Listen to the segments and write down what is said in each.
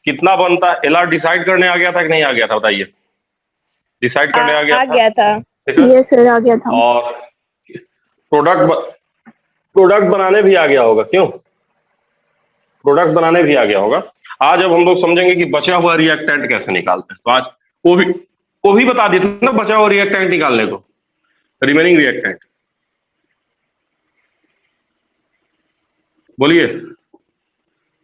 कितना बनता है? एलआर डिसाइड करने आ गया था कि नहीं आ गया था, बताइए। डिसाइड करने आ गया था। यस सर, आ गया था। और प्रोडक्ट बनाने भी आ गया होगा, क्यों? प्रोडक्ट बनाने भी आ गया होगा। आज अब हम लोग समझेंगे कि बचा हुआ रिएक्टेंट कैसे निकालते हैं। तो आज वो भी बता दिए थे ना, बचा हुआ रिएक्टेंट निकालने को, रिमेनिंग रिएक्टेंट। बोलिए,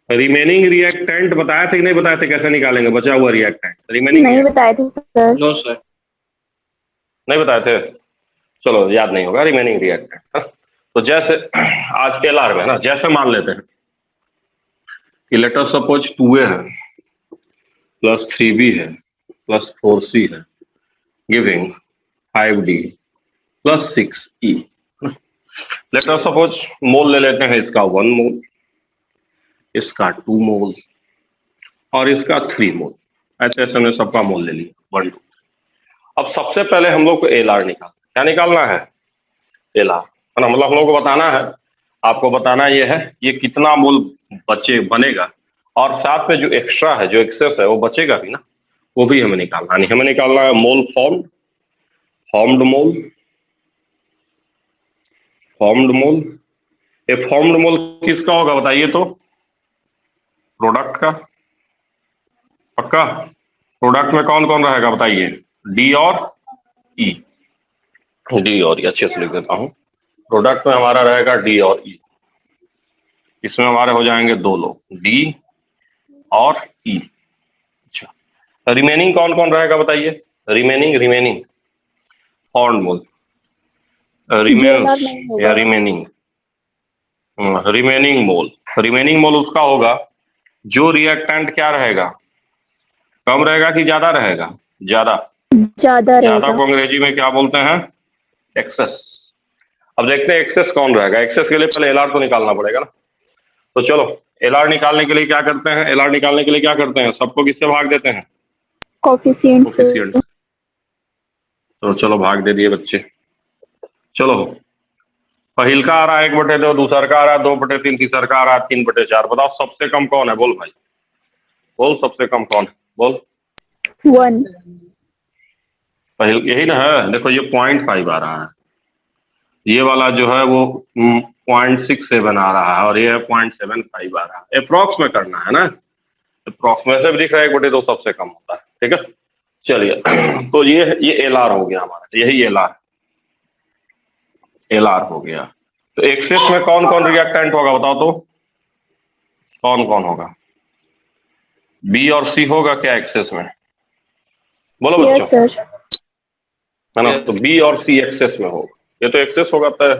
रिमेनिंग रिएक्टेंट बताया थे कि नहीं बताया थे? कैसे निकालेंगे बचा हुआ रिएक्टेंट? रिमेनिंग नहीं बताए थे सर। नो सर, नहीं बताए थे। चलो, याद नहीं होगा रिमेनिंग रिएक्टेंट। तो जैसे आज के एलआर में ना, जैसे मान लेते हैं कि लेट अस सपोज 2a है प्लस 3b है प्लस 4c है giving 5d plus 6e। Let us suppose mole ले लेते हैं, इसका 1 मोल, इसका 2 मोल और इसका 3 मोल। ऐसे ऐसे हमने सबका मोल ले लिया 1 2। अब सबसे पहले हम लोग को एलआर निकालना। क्या निकालना है? एलआर, है ना। मतलब हम लोग को बताना है, आपको बताना ये है ये कितना मोल बचे बनेगा, और साथ में जो एक्स्ट्रा है, जो एक्सेस है, वो बचेगा भी ना, वो भी हमें निकालना। नहीं, हमें निकालना है मोल फॉर्म्ड मोल। फॉर्म्ड मोल, ये फॉर्म्ड मोल किसका होगा बताइए तो? प्रोडक्ट का। पक्का? प्रोडक्ट में कौन कौन रहेगा बताइए? डी और ई। डी और ई अच्छे से लिख देता हूं। प्रोडक्ट में हमारा रहेगा डी और ई। इसमें हमारे हो जाएंगे 2 लोग, डी और ई। अच्छा, रिमेनिंग कौन कौन रहेगा बताइए? रिमेनिंग फॉर्म्ड मोल, रिमेन्स या रिमेनिंग मोल। रिमेनिंग मोल उसका होगा जो रिएक्टेंट क्या रहेगा, कम रहेगा कि ज्यादा रहेगा? ज्यादा को अंग्रेजी में क्या बोलते हैं? एक्सेस। अब देखते हैं एक्सेस कौन रहेगा। एक्सेस के लिए पहले एलआर तो निकालना पड़ेगा ना। तो चलो, एलआर निकालने के लिए क्या करते हैं? एलआर निकालने के लिए क्या करते हैं? सबको किससे भाग देते हैं? कोफिशिएंट से। तो चलो भाग दे दिए बच्चे। चलो, पहिल का आ रहा है 1/2, दूसर का आ रहा है 2/3, तीसर का आ रहा है 3/4। बताओ सबसे कम कौन है? बोल भाई, बोल सबसे कम कौन है? बोल। 1। पहिल यही ना है। देखो ये 0.5 आ रहा है, ये वाला जो है वो 0.67 आ रहा है, और ये 0.75 आ रहा है। अप्रोक्स में करना है ना, अप्रोक्स में से भी दिख रहा है 1/2 सबसे कम होता है। ठीक है, चलिए। तो ये एलआर हो गया हमारा, यही एलआर हो गया। तो एक्सेस में कौन कौन रिएक्टेंट होगा बताओ तो? कौन कौन होगा? बी और सी होगा क्या एक्सेस में? बोलो बच्चों। Yes sir. है ना, तो बी और सी एक्सेस में होगा। ये तो एक्सेस होगा तय।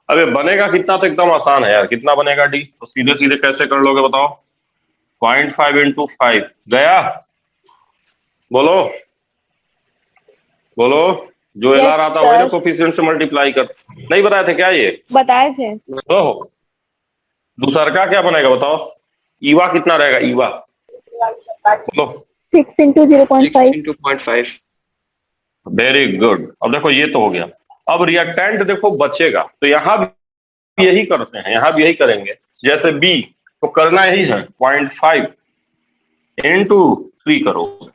अब ये बनेगा कितना? तो एकदम आसान है यार। कितना बनेगा डी? तो सीधे सीधे कैसे कर लोगे बताओ? 0.5 × 5 गया। बोलो बोलो, जो एलआर आता है ना कोफिशिएंट से मल्टीप्लाई कर। नहीं बताए थे क्या? ये बताए थे। तो दूसरा का क्या बनेगा बताओ? ईवा कितना रहेगा? ईवा बोलो। 6 × 0.5। 6 × 0.5। Very good. अब देखो ये तो हो गया। अब रिएक्टेंट देखो बचेगा, तो यहाँ भी यही करते हैं, यहाँ भी यही करेंगे। जैसे बी तो करना यही है 0.5 × 3 करोगे।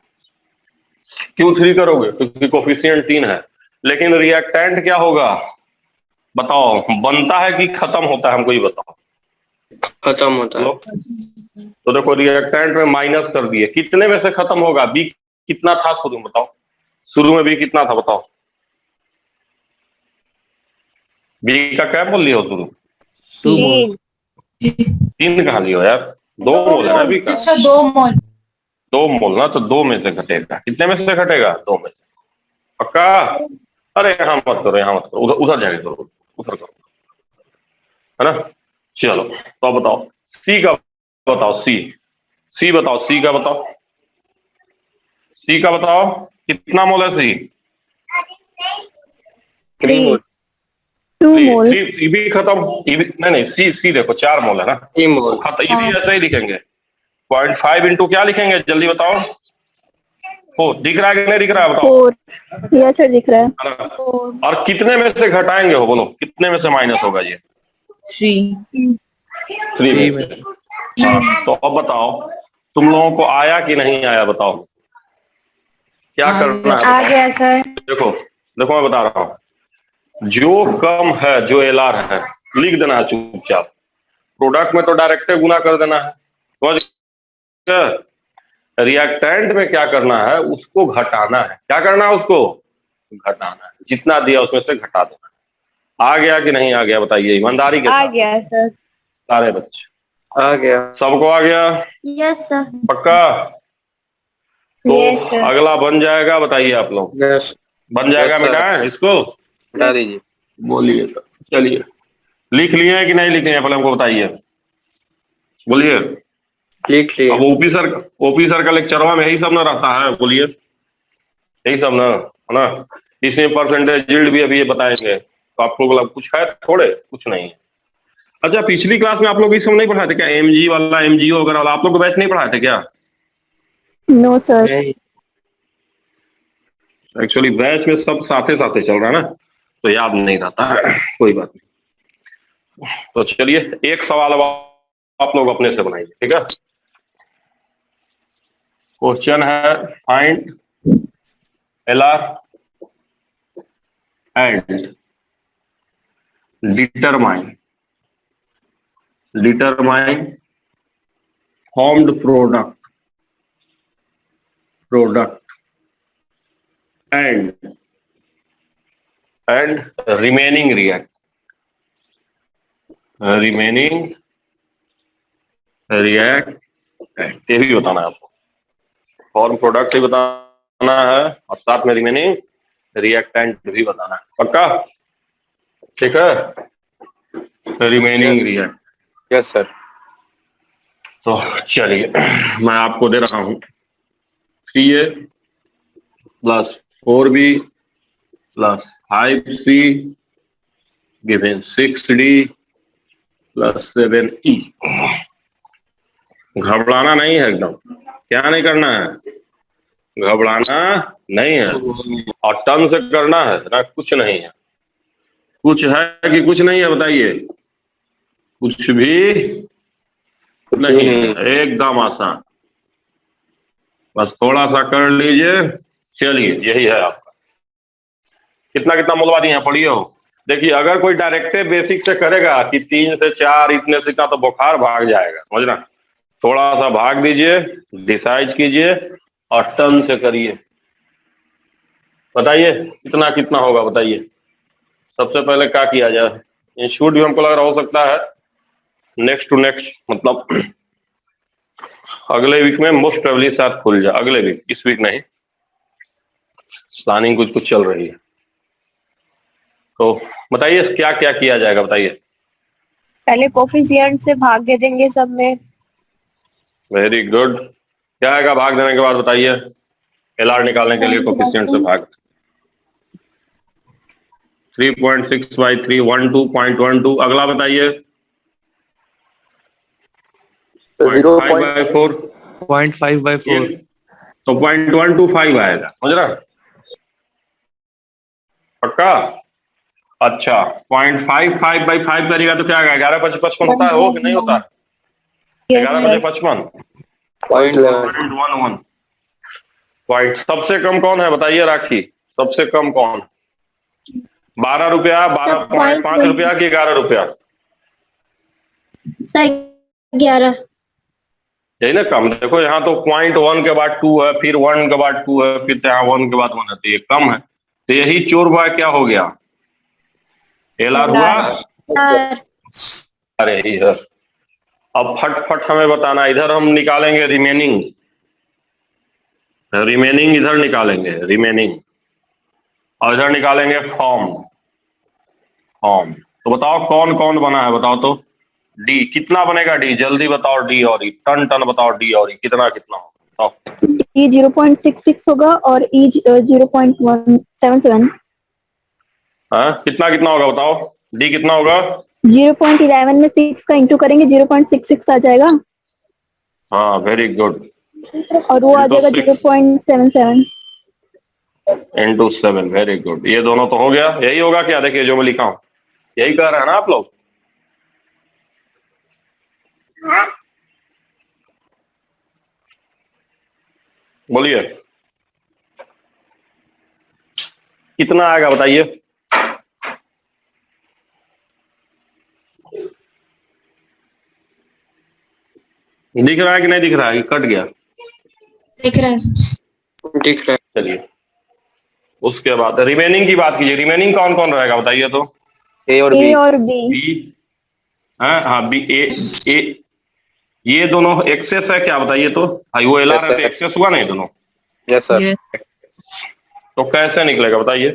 क्यों 3 करोगे? क्योंकि कोफिशिएंट 3 है। लेकिन रिएक्टेंट क्या होगा बताओ? बनता है कि खत्म होता है? हमको ये बताओ। खत्म होता है। तो देखो रिएक्टेंट में माइनस कर दिए, कितने में से खत्म होगा? बी कितना था शुरू में बताओ? शुरू में बी कितना था बताओ? बी का क्या बोल लिया हो शुरू? 3 कहा लियो यार? 2 मोल है ना बी का। 2 मोल ना, तो 2 में से घटेगा। कितने में से घटेगा? 2 में से। पक्का? अरे यहाँ मत करो, यहाँ मत करो, उधर जाके करो, उधर करो, है ना। चलो, तो बताओ सी का बताओ। सी बताओ, सी का बताओ। सी का बताओ कितना मोल है? सी 3 मोल। 2 मोल। ई भी खत्म। नहीं, सी देखो 4 मोल है ना। 3 मोल। ई भी ऐसे ही लिखेंगे। 0.5 × क्या लिखेंगे? जल्दी बताओ। 4 दिख रहा है कि नहीं दिख रहा है बताओ? 4। यस सर, दिख रहा है। और कितने में से घटाएंगे हो? बोलो कितने में से माइनस होगा? ये 3 में से। हाँ, तो अब बताओ तुम लोगों को आया कि नहीं आया बताओ, क्या करना है? आ गया सर। देखो देखो मैं बता रहा हूँ, जो कम है जो एलआर है लिख देना है चुपचाप। प्रोडक्ट में तो डायरेक्ट गुना कर देना है, समझ गए? रिएक्टेंट में क्या करना है, उसको घटाना है। क्या करना है? उसको घटाना है, जितना दिया उसमें से घटा देना है। आ गया कि नहीं आ गया बताइए ईमानदारी के आ साथ गया सर। सारे बच्चे? आ गया। सबको आ गया? Yes sir. पक्का? तो यस सर। अगला बन जाएगा, बताइए आप लोग। यस। बन जाएगा? Yes, sir. मिटाएं इसको? बता दीजिए। बोलिए तो। चलिए, लिख लिए हैं कि नहीं लिखे हैं पहले हमको बताइए, बोलिए। लिख लिए। अब ओपी सर का लेक्चरवा में यही सब ना रहता है, बोलिए, यही सब ना है ना। इसमें परसेंटेज यील्ड भी अभी ये बताएंगे, तो आप लोग कुछ है थोड़े, कुछ नहीं है। अच्छा, पिछली क्लास में आप लोग इस समय नहीं पढ़ाए थे क्या, एमजी वाला, एमजीओ वगैरह वाला? आप लोग को बैच नहीं पढ़ाए थे क्या? No sir. नहीं। एक्चुअली बैच में सब साथे साथे चल रहा है ना, तो याद नहीं रहता है। कोई बात नहीं। तो चलिए, एक सवाल अब आप लोग अपने से बनाइए, ठीक है? क्वेश्चन है, find LR and determine formed product and remaining react ये भी बताना है आपको। फॉर्म प्रोडक्ट भी बताना है और साथ में रिमेनिंग रिएक्टेंट भी बताना है। पक्का? ठीक है, रिमेनिंग रिएक्ट। Yes sir. तो चलिए, मैं आपको दे रहा हूं 3A plus 4B plus 5C given 6D plus 7E। घबराना नहीं है एकदम। क्या नहीं करना है? घबराना नहीं है, और टन से करना है ना। कुछ नहीं है, कुछ है कि कुछ नहीं है बताइए? कुछ भी नहीं है, एकदम आसान। बस थोड़ा सा कर लीजिए। चलिए, यही है आपका। कितना कितना मूलवा दिए हैं, पढ़िए हो। देखिए, अगर कोई डायरेक्टे बेसिक से करेगा कि 3 से 4 इतने से का, तो बुखार भाग जाएगा, समझ ना। थोड़ा सा भाग दीजिए, डिसाइड कीजिए और टर्न से करिए। बताइए कितना कितना होगा, बताइए। सबसे पहले क्या किया जाए? इंस्टीट्यूट भी हमको लग रहा हो सकता है नेक्स्ट टू नेक्स्ट, मतलब अगले वीक में मोस्ट प्रोबेबली शायद खुल जाए। अगले वीक, इस वीक नहीं। प्लानिंग कुछ कुछ चल रही है। तो बताइए क्या क्या किया जाएगा, बताइए। पहले कोफिशिएंट से भाग दे देंगे सब में। Very good. क्या आएगा भाग देने के बाद, बताइए। एलआर निकालने के लिए कोफिशिएंट से भाग 3.6 बाई 3 12.12। अगला बताइए। 0.5/4 0.5/4। तो 0.125 आएगा, समझ रहा? पक्का? अच्छा, 0.55/5 करेगा तो क्या आएगा? 11×5=55 होता है, वो कि नहीं होता? 11×55 0.11 पॉइंट। सबसे कम कौन है बताइए राखी? सबसे कम कौन? 12 रुपया, 12.5 रुपया कि 11 रुपया? 11। यही ना कम। देखो यहाँ तो 0.1 के बाद 2 है, फिर 1 के बाद 2 है, फिर यहाँ 1 के बाद 1 है, तो ये कम है। तो यही चोर भाई क्या हो गया? एलआर हुआ। अरे इधर अब फट हमें बताना। इधर हम निकालेंगे रिमेनिंग, इधर निकालेंगे रिमेनिंग, और इधर निकालेंगे फॉर्म। तो बताओ कौन कौन बना है, बताओ तो। डी कितना बनेगा? डी जल्दी बताओ। डी और ई, टन टन बताओ। डी और ई कितना कितना होगा बताओ। E 0.66 होगा और E 0.177। हाँ, कितना कितना होगा बताओ। डी कितना होगा? 0.11 में 6 का इंटू करेंगे 0.66 आ जाएगा, हाँ, वेरी गुड। और वो आ जाएगा 0.77। Into 7, very good. ये दोनों तो हो गया। यही होगा क्या? देखिए जो मैं लिखा हूं, यही कह रहे हैं ना आप लोग। बोलिए कितना आएगा बताइए। दिख रहा है कि नहीं दिख रहा है, कि कट गया? दिख रहा है। ठीक है। चलिए उसके बाद रिमेनिंग की बात कीजिए। रिमेनिंग कौन कौन रहेगा बताइए तो। ए और A बी। और B। बी, हाँ बी, ए, ये दोनों एक्सेस है क्या बताइए तो। भाई वो एल आर Yes, है तो sir. एक्सेस हुआ नहीं दोनों, यस सर। तो कैसे निकलेगा बताइए।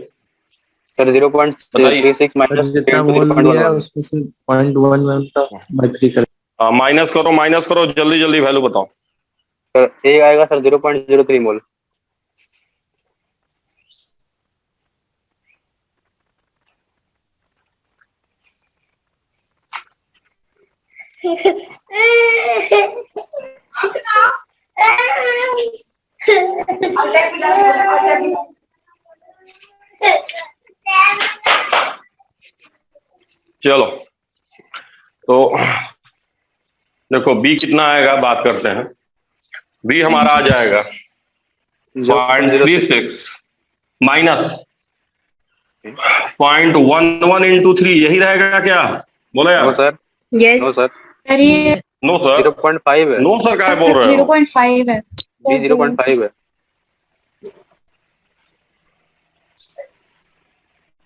सर 0.36 सर माइनस जितना मोल दिया है उसमें से 0.11 का बाई 3 कर। माइनस करो जल्दी जल्दी वैल्यू बताओ। सर ए आएगा सर 0.03 मोल। चलो तो देखो बी कितना आएगा बात करते हैं। बी हमारा आ जाएगा 0.36 माइनस 0.11 इंटू 3, यही रहेगा क्या? बोलो नो यार। Sir. Yes no sir. Sir, ये नो सर, 0.5 है। नो सर क्या बोल रहे हो? 0.5 है। बी 0.5 है।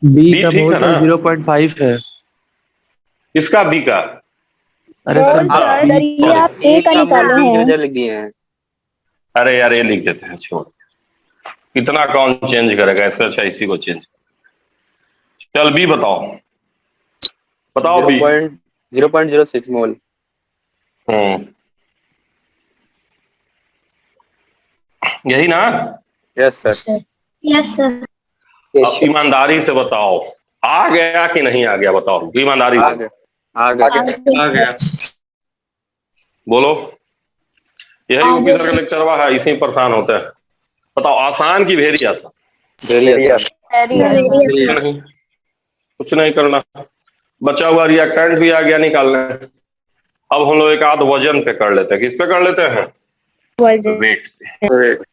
बी बी का ठीक मोल है सर ना? 0.5 है। इसका बी का? अरे सर सर बी ये आप A का निकाले हैं। लिख दिए हैं। अरे यार ये लिख देते हैं, छोड़। इतना कौन चेंज करेगा, इसका अच्छा इसी को चेंज। चल बी बताओ, बताओ बी। 0.06 मोल। हम्म, यही ना? Yes sir. Yes sir. अब ईमानदारी से बताओ आ गया कि नहीं आ गया, बताओ ईमानदारी आ से। गया। आ गया। आ गया, बोलो। यही ऑफिसर का लेक्चर हुआ है, इसी में परेशान होते हैं। बताओ आसान की वेरी आसान। वेरी आसान। कुछ नहीं, कुछ नहीं करना। बचा हुआ रिएक्टेंट भी आ गया निकालने। अब हम लोग एक आध वजन पे कर लेते हैं। किस पे कर लेते हैं? वेट पे।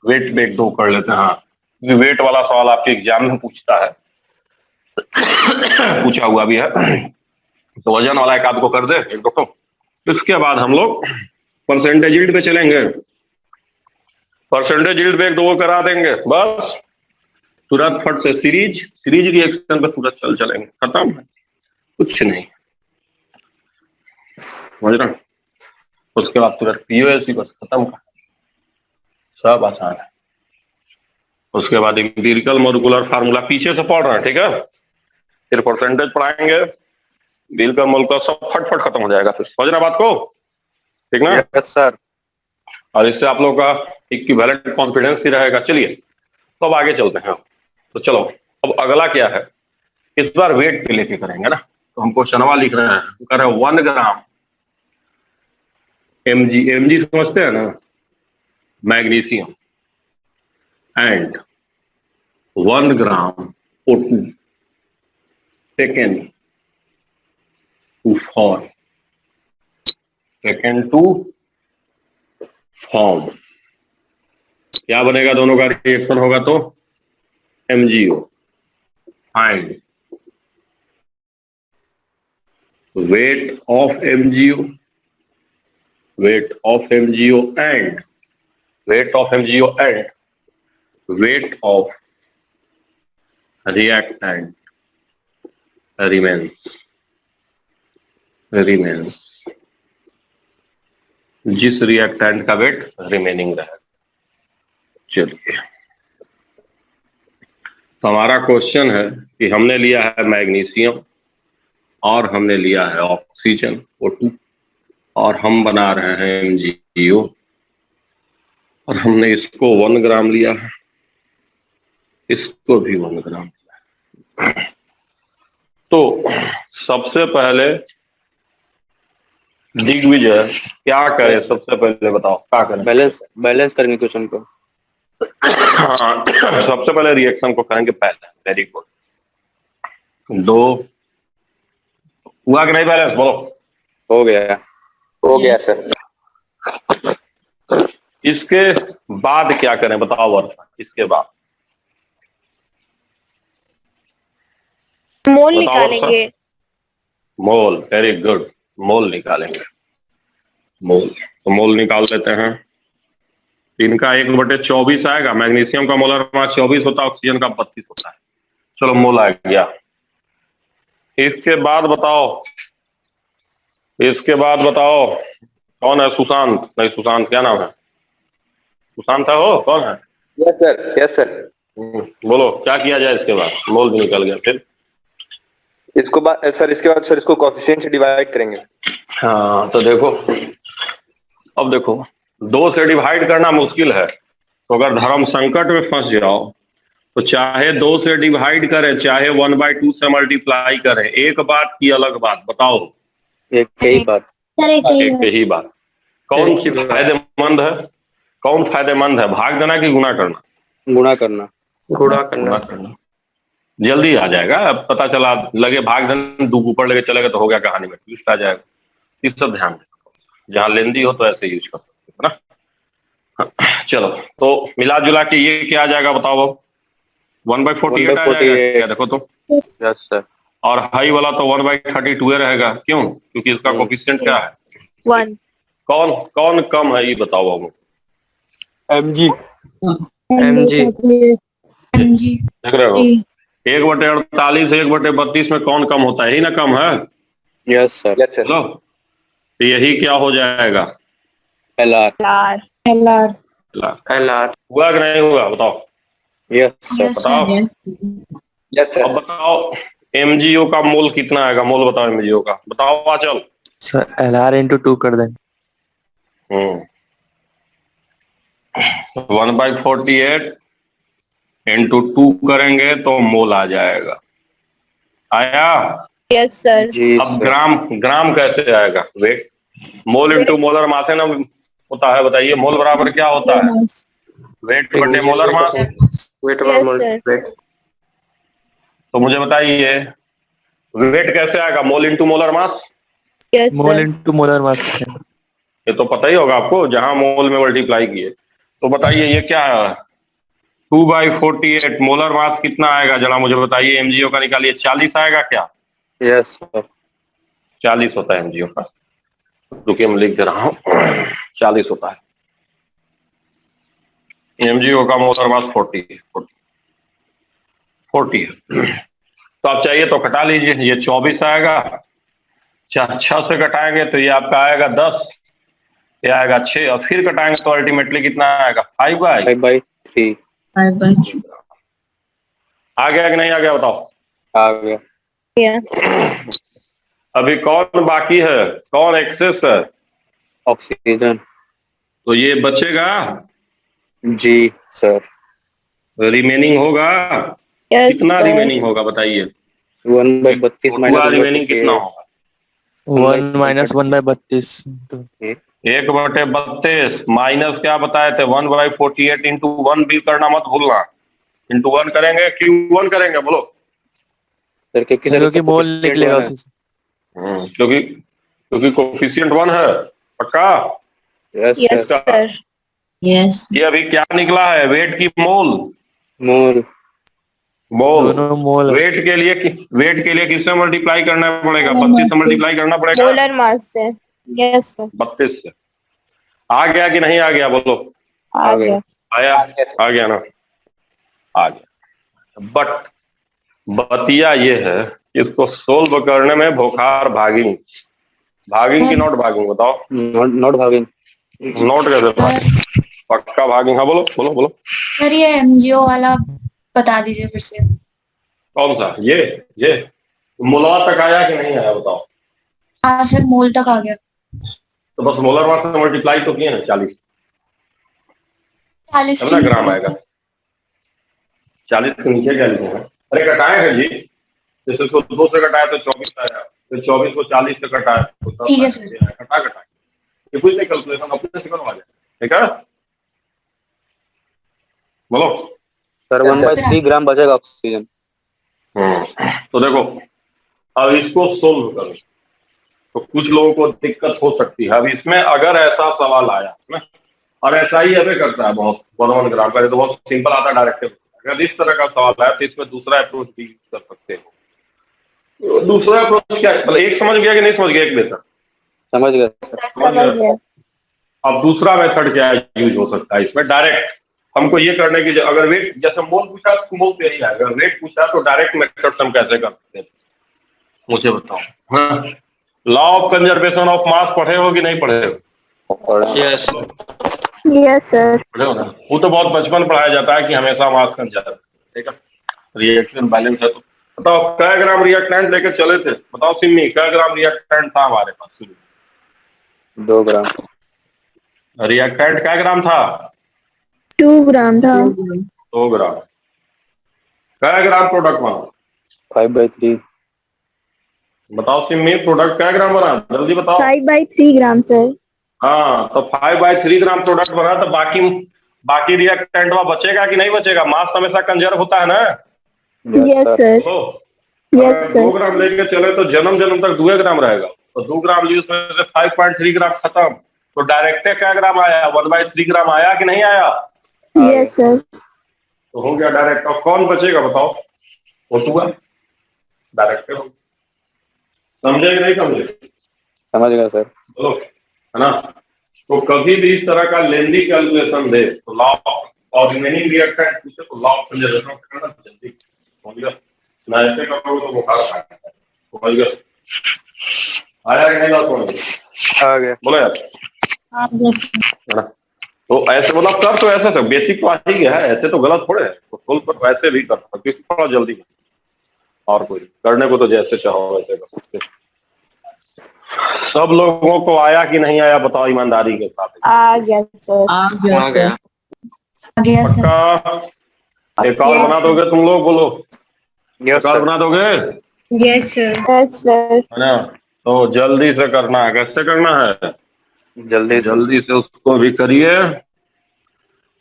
वेट पे एक दो कर लेते हैं। हाँ, क्योंकि वेट वाला सवाल आपके एग्जाम में पूछता है, पूछा हुआ भी है। तो वजन वाला एक आध को कर दे, एक दो को। इसके बाद हम लोग परसेंटेज यील्ड पे चलेंगे। परसेंटेज यील्ड पे एक दो को करा देंगे, बस तुरंत फट से सीरीज रिएक्शन पे तुरंत चलेंगे, खत्म। कुछ नहीं, समझ रहे हो? उसके बाद तुरंत पीओएससी, बस खत्म का, सब आसान है। उसके बाद एम्पिरिकल मॉलिक्यूलर फार्मूला पीछे से पढ़ रहे हैं, ठीक है? फिर परसेंटेज पढ़ाएंगे, एम्पिरिकल मॉलिक्यूलर सब फटफट खत्म हो जाएगा। फिर समझ रहे बात को, ठीक ना? Yes sir. और इससे आप लोग का इक्विवेलेंट कॉन्फिडेंस ही रहेगा। चलिए तो अब आगे चलते हैं। तो चलो अब अगला क्या है, इस बार वेट पे लेके करेंगे ना। तो हम क्वेश्चनवा लिख रहे हैं, कर रहे हैं 1 ग्राम एमजी समझते हैं ना, magnesium and 1 gram O2 taken to form. क्या बनेगा? दोनों का रिएक्शन होगा तो MgO। Find weight of MgO, weight of MgO and weight of MgO and weight of reactant remains जिस रिएक्टेंट का वेट रिमेनिंग रहे। चलिए तो हमारा क्वेश्चन है कि हमने लिया है मैग्नीशियम और हमने लिया है ऑक्सीजन O2 और हम बना रहे हैं MgO और हमने इसको 1 ग्राम लिया है, इसको भी 1 ग्राम लिया है। तो सबसे पहले दिग्विजय क्या करें? सबसे पहले बताओ क्या करें? बैलेंस करेंगे क्वेश्चन को। हाँ, सबसे पहले रिएक्शन को करेंगे पहले। Very good. 2 हुआ कि नहीं बैलेंस? बोलो। हो गया। हो गया सर। इसके बाद क्या करें बताओ वर्षा, इसके बाद मोल बताओ निकालेंगे। मोल, वेरी गुड, मोल निकालेंगे। मोल, तो मोल निकाल लेते हैं। इनका 1/24 आएगा। मैग्नीशियम का मोलर मास 24 होता है, ऑक्सीजन का 32 होता है। चलो मोल आ गया। इसके बाद बताओ, इसके बाद बताओ कौन है? सुशांत, नहीं सुशांत क्या नाम है? सुशांत है हो, कौन है? Yes sir, yes sir. बोलो क्या किया जाए इसके बाद? मोल भी निकल गया। फिर इसको बाद सर, इसके बाद सर इसको कोएफिशिएंट से डिवाइड करेंगे। हाँ तो देखो, अब देखो 2 से डिवाइड करना मुश्किल है, तो अगर धर्म संकट में फंस जाओ तो चाहे 2 से डिवाइड करें, चाहे 1/2 से मल्टीप्लाई करें, एक बात की अलग बात। बताओ, एक ही बात। एक ही बात। कौन सी फायदेमंद है? कौन फायदेमंद है, भाग देना कि गुणा करना? गुणा करना। गुणा करना जल्दी आ जाएगा। अब पता चला लगे भाग देना, 2 ऊपर लेके चलेगा तो हो गया, कहानी में ट्विस्ट आ जाएगा। इस सब ध्यान देना, जहां लेंदी हो तो ऐसे यूज कर सकते हो ना। चलो तो मिला जुला के ये क्या आ जाएगा बताओ? अब 1/48 आ जाएगा क्या? देखो तो, यस सर। और हाई वाला तो 1/32 रहेगा। क्यों? क्योंकि इसका कोफिशिएंट क्या है? 1। कौन कौन कम है ये बताओ अब। mg। देख रहे हो, 1/48 1/32 में कौन कम होता है? यही ना कम है। Yes sir. चलो तो यही क्या हो जाएगा? LR। हुआ कि नहीं हुआ बताओ? Yes sir. बताओ। Yes sir. अब बताओ एमजीओ का मोल कितना आएगा? मोल बताओ एमजीओ का, बताओ आचल। सर LR into 2 कर दें। 1/48 into 2 करेंगे तो मोल आ जाएगा। आया? Yes sir. जी अब ग्राम, ग्राम कैसे आएगा? Weight, mole into molar mass है ना होता है। बताइए मोल बराबर क्या होता है? वेट बटे molar mass. Weight yes sir. तो मुझे बताइए वेट कैसे आएगा? Mole into molar mass. Yes mole sir. Into molar mass. ये तो पता ही होगा आपको, जहां मोल में मल्टीप्लाई किए। तो बताइए ये क्या है? 2/48 मोलर मास कितना आएगा? जरा मुझे बताइए। एमजीओ का निकालिए। 40 आएगा क्या? Yes sir. 40 होता है एमजीओ का। रुकिए मैं लिख दे रहा हूँ। 40 होता है एमजीओ का मोलर मास। 40 तो आप चाहिए तो कटा लीजिए। ये 24 आएगा। 6 से कटाएंगे तो ये आपका आएगा 10, ये आएगा 6, और फिर कटाएंगे तो अल्टीमेटली कितना आएगा? 5/3। आ गया कि नहीं आ गया बताओ? आ गया। अभी कौन बाकी है? कौन एक्सेस है? ऑक्सीजन। तो ये बचेगा, जी सर। रिमेनिंग होगा। यस कितना सर। रिमेनिंग होगा बताइए? 1/32 पूरा रिमेनिंग कितना होगा? 1 - 1/32। 1/32 माइनस क्या बताए थे? 1/48 इंटू 1 भी करना मत भूलना। इंटू 1 करेंगे, क्यों 1 करेंगे बोलो? क्योंकि मोल निकलेगा उसी से। क्योंकि क्योंकि कोफिशिएंट 1 है। पक्का? Yes yes sir. ये अभी क्या निकला है? वेट की मोल? मोल। मोल। दोनों मोल। वेट के लिए, वेट के लिए किससे मल्टीप्लाई करना पड़ेगा? 32 से मल्टीप्लाई करना पड़ेगा। मोलर मास से। Yes sir. 32 से। आ गया कि नहीं आ गया बोलो? आ गया। आया? आ गया ना? आ गया। बट बतिया ये है, इसको सोल्व करने में भोखार भागिंग। भागिंग की नॉट भागिंग बताओ? नॉट भागिंग। नॉट कैसे भागिंग? पक्का भागिंग। हाँ बोलो बोलो बोलो। सर ये एमजीओ वाला बता दीजिए फिर से। कौन सा? ये मोलवा तक आया कि नहीं आया बताओ? हाँ सर, मोल तक आ गया। तो बस मोलर मास से मल्टीप्लाई तो किए ना 40, 40 तब के ना नीचे ग्राम आएगा। 40 के नीचे क्या लिखे हैं? अरे कटाए हैं जी, जैसे इसको 2 से कटाए तो 24 आएगा, फिर 24 को 40 से कटाए तो तब ठीक है सर। कटा कटाए। ये कुछ नहीं, कैलकुलेशन अपने से करवा जाए। ठीक है बोलो। सर 1/3 ग्राम बचेगा ऑक्सीजन। तो देखो अब इसको सोल्व करो तो कुछ लोगों को दिक्कत हो सकती है। अब इसमें अगर ऐसा सवाल आया ना और ऐसा ही हमें करता है बहुत 1 ग्राम का, तो बहुत सिंपल आता है डायरेक्ट। अगर इस तरह का सवाल है तो इसमें दूसरा अप्रोच भी कर सकते हो। तो दूसरा अप्रोच क्या है, मतलब एक समझ गया कि नहीं समझ गया, एक बेहतर समझ गया सर। समझ गया। अब दूसरा मेथड क्या यूज हो सकता है इसमें, डायरेक्ट हमको ये करने की, अगर वेट जैसे मोल पूछा तो मोल पे ही है, अगर वेट पूछा तो डायरेक्ट मेथड हम कैसे कर सकते हैं, मुझे बताओ। हाँ, law of conservation of mass पढ़े हो कि नहीं पढ़े हो? Yes yes sir. पढ़े हो ना, वो तो बहुत बचपन पढ़ाया जाता है कि हमेशा मास कंजर्व, ठीक है, रिएक्शन बैलेंस है। तो बताओ क्या ग्राम रिएक्टेंट लेके चले थे, बताओ सिम्मी क्या ग्राम रिएक्टेंट था हमारे पास? 2 ग्राम। रिएक्टेंट क्या ग्राम था? 2 ग्राम था। 2 ग्राम। क्या ग्राम प्रोडक्ट बना? 5/3। बताओ सिम्मी प्रोडक्ट क्या ग्राम बना, जल्दी बताओ। 5/3 ग्राम सर। हाँ, तो 5/3 ग्राम प्रोडक्ट बना, तो बाकी रिएक्टेंट वहां बचेगा कि नहीं बचेगा? मास हमेशा कंजर्व होता है ना। Yes sir. तो यस अगर सर। 2 ग्राम लेके चले तो जन्म जन्म तक 2 ग्राम रहेगा, तो 2 ग्राम ली उसमें से 5.3 ग्राम खत्म, तो डायरेक्ट क्या ग्राम आया? 1/3 ग्राम आया कि नहीं आया? Yes sir. तो हो गया डायरेक्ट। अब कौन बचेगा बताओ? वो तो डायरेक्ट हो, समझे कि नहीं समझे? समझ गया सर। बोलो, है ना। तो कभी भी इस तरह का लेंदी कैलकुलेशन दे तो लॉ और रिमेनिंग रिएक्टेंट पूछे तो लॉ ऑफ कंजर्वेशन करना जल्दी समझ गया ना, ऐसे करोगे तो बुखार आ जाता है। समझ गया, आया कि नहीं लॉ समझ? आ गया। बोलो यार, है ना। तो ऐसे मतलब कर तो ऐसे बेसिक तो आ ही गया है, ऐसे तो गलत थोड़े है, तो फुल पर वैसे भी कर सकते, थोड़ा जल्दी कर। और कोई करने को तो जैसे चाहो वैसे कर सकते। सब लोगों को आया कि नहीं आया बताओ ईमानदारी के साथ? आ गया सर। आ गया। आ गया सर। पक्का? एक और बना दोगे तुम लोग? बोलो, यस एक और सर। बना दोगे, यस सर। Yes sir. है ना। तो जल्दी से करना है, कैसे करना है? जल्दी से उसको भी करिए,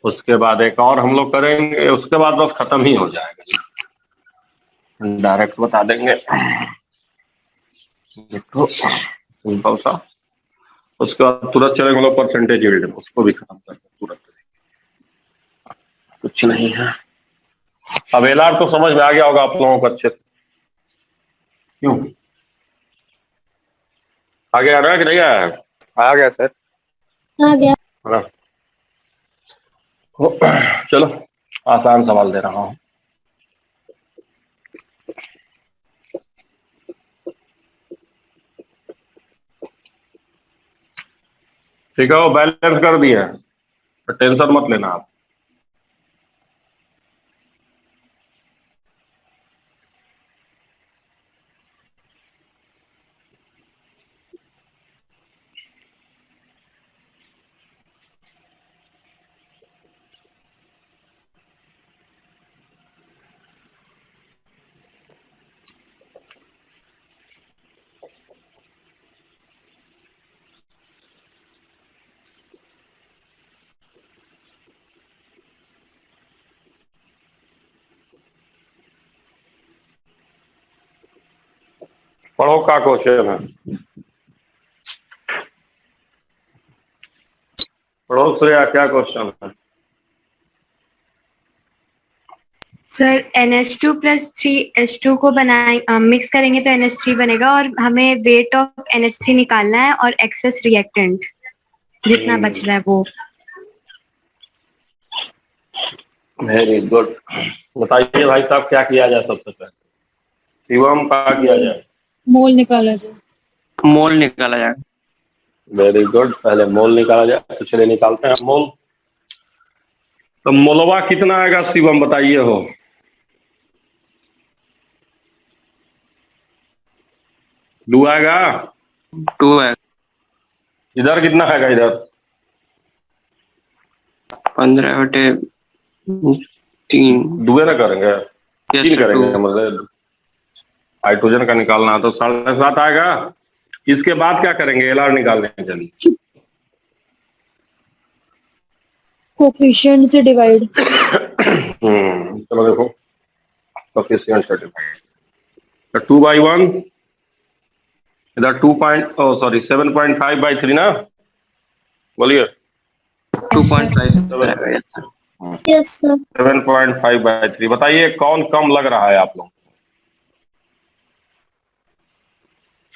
उसके बाद एक और हम लोग करेंगे, उसके बाद बस खत्म ही हो जाएगा, डायरेक्ट बता देंगे। देखो सिंपल सा, उसके बाद तुरंत चलेंगे हम लोग परसेंटेज यील्ड, उसको भी खत्म करके तुरंत, कुछ नहीं है। अब एलआर तो समझ में आ गया होगा आप लोगों को अच्छे से, क्यों आ गया ना कि नहीं आया? आ गया सर। आ गया। है ना। चलो आसान सवाल दे रहा हूं। ठीक है, वो बैलेंस कर दिया, तो टेंशन मत लेना आप। पढ़ो का क्वेश्चन है, पढ़ो श्रेया क्या क्वेश्चन है? सर NH2 + 3H2 को बनाए मिक्स करेंगे तो NH3 बनेगा, और हमें वेट ऑफ NH3 निकालना है और एक्सेस रिएक्टेंट जितना बच रहा है वो। Very good. बताइए भाई साहब क्या किया जाए सबसे पहले? शिवम क्या किया जाए? मोल निकाला जाए। वेरी गुड, पहले मोल निकाला जाए, तो चलिए निकालते हैं मोल। तो मोलवा कितना आएगा शिवम बताइए हो? दो आएगा? 2 है। इधर कितना आएगा? इधर 15/3। दुए ना करेंगे, Yes, 3 sir, करेंगे, 2। मतलब हाइड्रोजन का निकालना है तो 7.5 आएगा। इसके बाद क्या करेंगे एलआर निकालने के लिए? कोफिशिएंट से डिवाइड। चलो देखो, कोफिशिएंट से डिवाइड, तो 2/1, इधर 7.5/3 ना, बोलिए। 2.5 Yes, sir. 7.5/3 बताइए कौन कम लग रहा है आप लोग?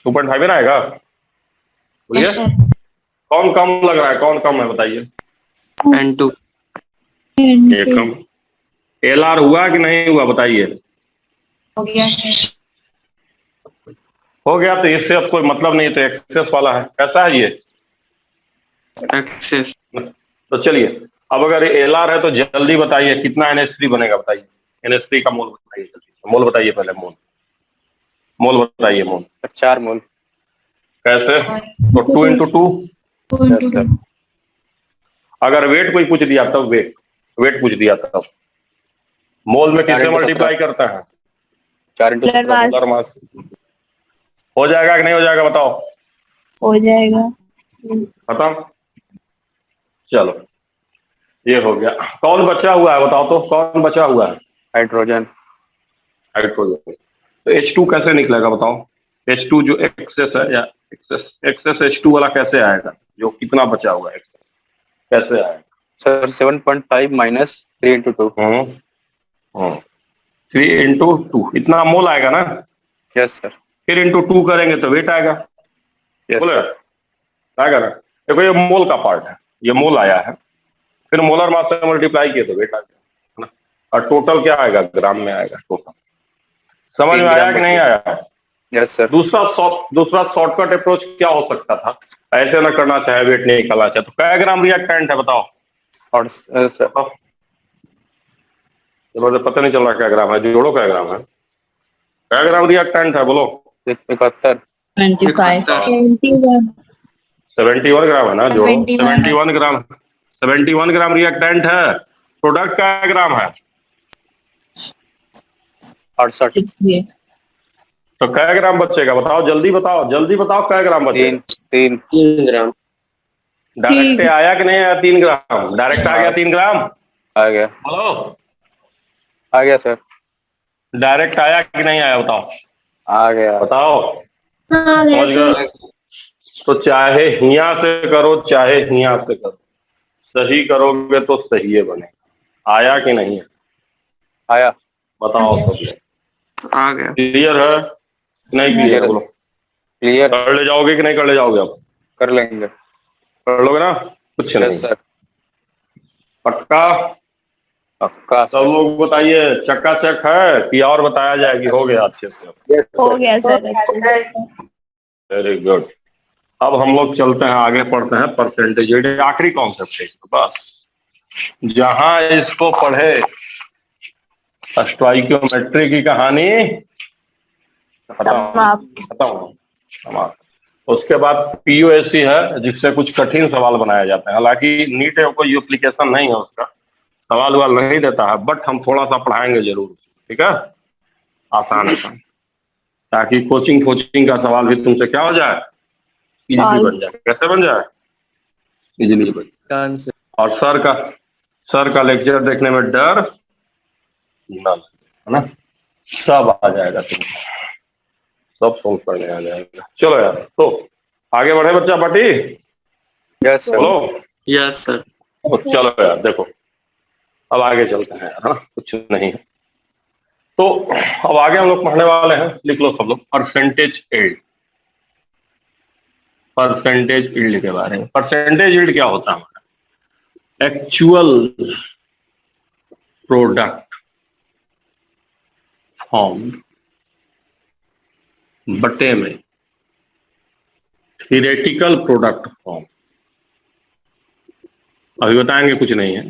2.5 ना आएगा? बोलिए कौन कम लग रहा है, कौन कम है बताइए? N2 ये कम। LR हुआ कि नहीं हुआ बताइए? हो गया सर। हो गया तो इससे अब कोई मतलब नहीं, तो एक्सेस वाला है। कैसा है ये? एक्सेस। तो चलिए अब अगर LR है तो जल्दी बताइए कितना NH3 बनेगा बताइए। NH3 का मोल बताइए जल्दी। मोल बताइए पहले, मोल बताइए मोल। 4 मोल। कैसे? तो 2 × 2। अगर वेट कोई पूछ दिया तब वेट पूछ दिया तब मोल में किससे मल्टीप्लाई करता है? 4 × मोलर मास। हो जाएगा कि नहीं हो जाएगा बताओ? हो जाएगा। खत्म। चलो ये हो गया। कौन बचा हुआ है बताओ तो, कौन बचा हुआ है? हाइड्रोजन। हाइड्रोजन। तो H2 कैसे निकलेगा बताओ? H2 जो एक्सेस है या एक्सेस H2 वाला कैसे आएगा? जो कितना बचा हुआ है कैसे आएगा? Sir 7.5 minus 3 × 2। 3 × 2 इतना मोल आएगा ना? Yes sir. फिर × 2 करेंगे तो वेट आएगा। बोले आएगा ना? देखो ये मोल का पार्ट है, ये मोल आया है, फिर मोलर मास से मल्टीप्लाई किए तो वेट आ गया, है ना? और टोटल क्या आएगा? ग्राम में आएगा टोटल। समझ में आया कि नहीं आया? Yes sir. दूसरा शॉर्टकट अप्रोच क्या हो सकता था? ऐसे ना करना चाहे, वेट नहीं निकालना चाहे तो क्या ग्राम रिएक्टेंट है बताओ? और सर मुझे पता नहीं चल रहा क्या ग्राम है, जोड़ो क्या ग्राम है, क्या ग्राम रिएक्टेंट है बोलो? 71 71 ग्राम है ना, जोड़ो। 71 ग्राम रिएक्टेंट है। प्रोडक्ट का ग्राम है 68। तो क्या ग्राम बचेगा बताओ? जल्दी बताओ क्या ग्राम बचेगा? 3 ग्राम। डायरेक्ट आया कि नहीं आया? 3 ग्राम डायरेक्ट आ गया। 3 ग्राम आ गया। हेलो, आ गया सर। डायरेक्ट आया कि नहीं आया बताओ? आ गया। बताओ। आ गया समझ गए? तो चाहे हिया से करो चाहे हिया से करो, सही करोगे तो सही है बनेगा। आया कि नहीं है? आया। बताओ सब। आ गया। क्लियर है नहीं? क्लियर है बोलो। क्लियर। कर ले जाओगे कि नहीं कर ले जाओगे? आप कर लेंगे। कर लोगे ना? कुछ नहीं सर। पक्का? पक्का। सब लोग बताइए चकाचक है कि और बताया जाए कि हो गया अच्छे से? हो गया सर। Very good. अब हम लोग चलते हैं आगे, पढ़ते हैं परसेंटेज। ये आखिरी कॉन्सेप्ट है बस। जहां इसको पढ़े स्टोइकियोमेट्री की कहानी खत्म। उसके बाद POSC है जिससे कुछ कठिन सवाल बनाए जाते हैं। हालांकि नीट कोई एप्लीकेशन नहीं है उसका, सवाल वाल नहीं देता है, बट हम थोड़ा सा पढ़ाएंगे जरूर। ठीक है? आसान है ताकि कोचिंग का सवाल भी तुमसे क्या हो जाए? इजीली बन जाए। कैसे बन जाए? इजीली बन जाए। और सर का लेक्चर देखने में डर ना, है ना? सब आ जाएगा तुमको, सब सोल्व करने आ जाएगा। चलो यार, तो आगे बढ़े बच्चा पार्टी। Yes sir. बोलो। Yes sir. तो चलो यार देखो, अब आगे चलते हैं यार, कुछ नहीं है। तो अब आगे हम लोग पढ़ने वाले हैं, लिख लो सब लोग, परसेंटेज यील्ड। परसेंटेज यील्ड के बारे में। परसेंटेज यील्ड क्या होता है? हमारा एक्चुअल प्रोडक्ट फॉर्म बटे में थियरेटिकल प्रोडक्ट फॉर्म। अभी बताएंगे, कुछ नहीं है।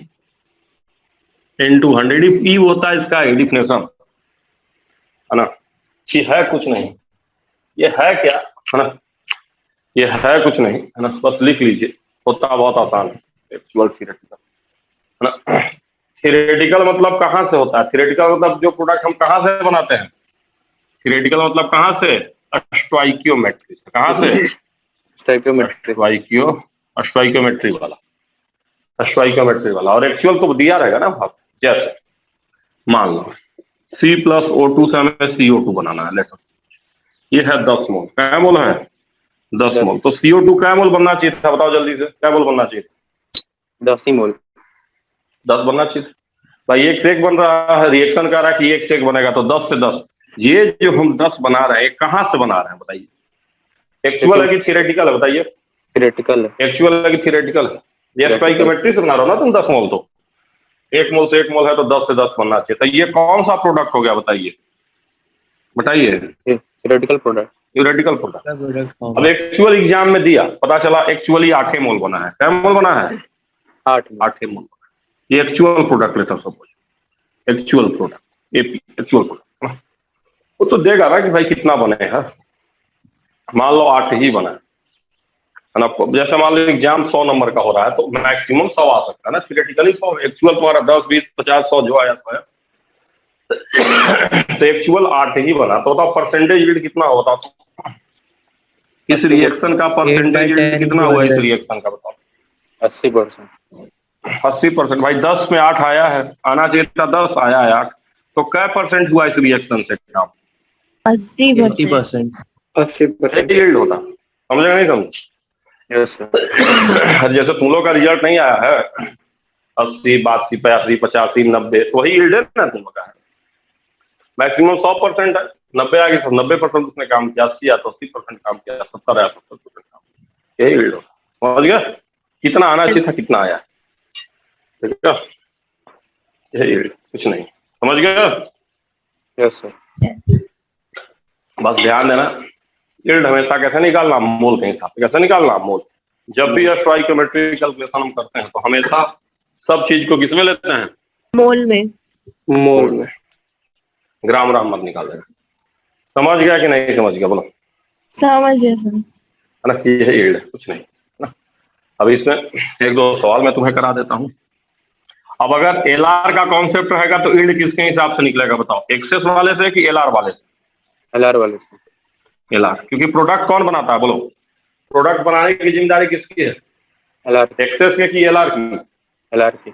into 100 ई होता है इसका डिफिनेशन, है ना? कि है कुछ नहीं, ये है क्या, है ना? ये है कुछ नहीं, है ना? बस लिख लीजिए, होता बहुत आसान है। एक्चुअल थियरेटिकल, है ना? थियरेटिकल मतलब कहाँ से होता है? थियरेटिकल मतलब जो प्रोडक्ट हम कहाँ से बनाते हैं। थियरेटिकल मतलब कहाँ से? स्टोइकियोमेट्री से। कहाँ से? स्टोइकियोमेट्री वाला। और एक्चुअल तो दिया रहेगा ना भाग। जैसे मान लो C+O2 से हमें CO2 बनाना है। लेटर ये है 10 मोल। क्या मोल है? 10 मोल। तो CO2 क्या मोल बनना चाहिए था बताओ जल्दी से? क्या मोल बनना चाहिए? 10 ही मोल। 10 बनना चाहिए भाई। 1 से 1 बन रहा है, रिएक्शन कर रहा है कि 1 से 1 बनेगा, तो 10 से 10। ये जो हम 10 बना रहे हैं कहाँ से बना रहे हैं बताइए? एक्चुअल है कि थियोरेटिकल है बताइए? थियोरेटिकल है। एक्चुअल है कि थियोरेटिकल है? ये स्टोइकियोमेट्री से बना रहे हो ना तुम 10 मोल, तो 1 मोल से 1 मोल है तो 10 से 10 बनना चाहिए। तो ये कौन सा प्रोडक्ट हो गया बताइए? बताइए। Theoretical product. Theoretical product. अब एक्चुअल एग्जाम में दिया, पता चला एक्चुअली 8 मोल बना है। क्या मोल बना है? 8 मोल। ये एक्चुअल प्रोडक्ट लेता suppose, actual product, actual product वो तो देगा ना कि भाई कितना बने है। मान लो 8 ही बना है ना। जैसे मान लो एग्जाम 100 नंबर का हो रहा है तो मैक्सिमम 100 आ सकता है ना, थियोरेटिकली 100, एक्चुअल तुम्हारा 10, 20, 50, 100 जो आया तो है। तो एक्चुअल 8 ही बना, तो बताओ परसेंटेज यील्ड कितना होता? तो इस रिएक्शन का परसेंटेज यील्ड कितना हुआ इस रिएक्शन का बताओ? 80%। 80%। भाई 10 में 8 आया है, आना चाहिए था 10, आया है 8, तो क्या परसेंट हुआ इस रिएक्शन से? 80%। 80% यील्ड होता, समझे नहीं समझ? Yes sir. जैसे तुम लोग का रिजल्ट नहीं आया है 80, 82, 85, 85, 90, तो वही यील्ड है ना तुम लोग का है। मैक्सिमम 100% है, 90 आ गई तो 90% उसने काम किया, 80 आया तो 80% काम किया, 70 आया तो 70% काम किया। यही यील्ड होता। समझ गया कितना आना चाहिए था, कितना आया? ठीक है, यही यील्ड, कुछ नहीं। समझ गया? Yes sir. बस ध्यान देना, यील्ड हमेशा कैसे निकालना? मोल के हिसाब से। कैसे निकालना? मोल। जब भी स्टोइकियोमेट्री कैलकुलेशन हम करते हैं तो हमेशा सब चीज को किसमें लेते हैं? मोल में। मोल में। ग्राम राम मत निकाल देना। समझ गया कि नहीं समझ गया? बोलो। समझ गया सर। है ना, ये यील्ड है, कुछ नहीं ना। अब इसमें 1-2 सवाल मैं तुम्हें करा देता हूं। अब अगर एलआर का कॉन्सेप्ट रहेगा तो यील्ड किसके हिसाब से निकलेगा बताओ? एक्सेस वाले से कि एलआर वाले से? एलआर वाले से। एलआर, क्योंकि प्रोडक्ट कौन बनाता है बोलो? प्रोडक्ट बनाने की जिम्मेदारी किसकी है? एलआर। एक्सेस के कि एलआर की? एलआर की।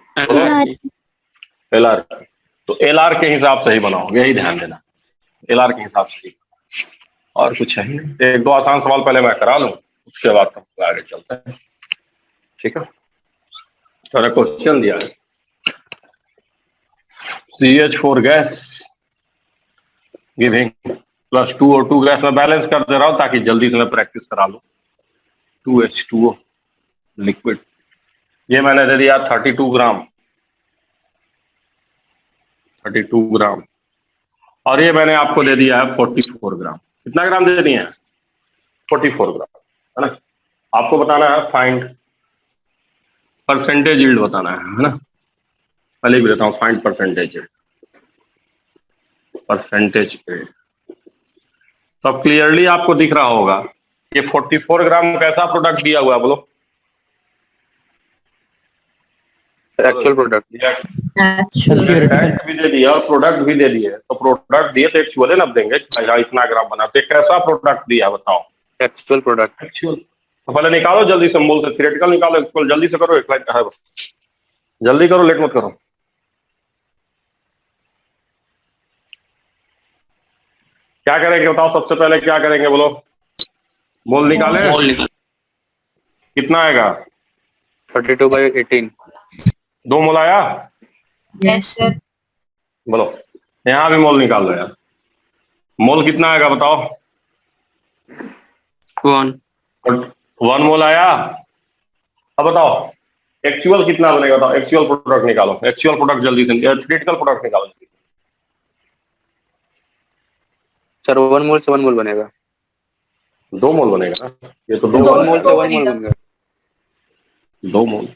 एलआर की। तो एलआर के हिसाब से ही बनाओगे, यही ध्यान देना, एलआर के हिसाब से ही। और कुछ है ही नहीं। 1-2 आसान सवाल पहले मैं करा लूं, उसके बाद हम आगे चलते हैं। ठीक है, थोड़ा क्वेश्चन दिया है। CH4 gas giving plus 2O2 gas में बैलेंस कर दे रहा हूं ताकि जल्दी से मैं प्रैक्टिस करा लूं। 2H2O लिक्विड, ये मैंने दे दिया 32 ग्राम, 32 ग्राम, और ये मैंने आपको दे दिया है 44 ग्राम। कितना ग्राम दे दिए हैं? 44 ग्राम, है ना। आपको बताना है फाइंड परसेंटेज यील्ड, बताना है ना। पहले भी देता हूँ, find percentage yield, percentage yield. तो क्लियरली आपको दिख रहा होगा ये 44 ग्राम कैसा प्रोडक्ट दिया हुआ है बोलो? Actual product. डायरेक्ट भी दे दिया और प्रोडक्ट भी दे दिए, तो प्रोडक्ट दिए तो एक्चुअल ना देंगे, इतना ग्राम बना, तो कैसा प्रोडक्ट दिया बताओ? Actual product. एक्चुअल। तो पहले निकालो जल्दी से, मोल से थियोरेटिकल निकालो, एक्चुअल जल्दी से करो, एक लाइन है, जल्दी करो, लेट मत करो। क्या करेंगे बताओ? सबसे पहले क्या करेंगे बोलो? मोल निकाले। कितना आएगा? 32/18। 2 मोल आया? Yes sir. बोलो, यहाँ भी मोल निकाल लो यार। मोल कितना आएगा बताओ? 1 मोल आया। अब बताओ एक्चुअल कितना बनेगा बताओ? एक्चुअल प्रोडक्ट निकालो, एक्चुअल प्रोडक्ट जल्दी से, थियोरेटिकल प्रोडक्ट निकालो। सर 1 मोल से 1 मोल बनेगा। 2 मोल बनेगा ना, ये तो 2 1 मोल मोल से 1 मोल बनेगा। 2 मोल।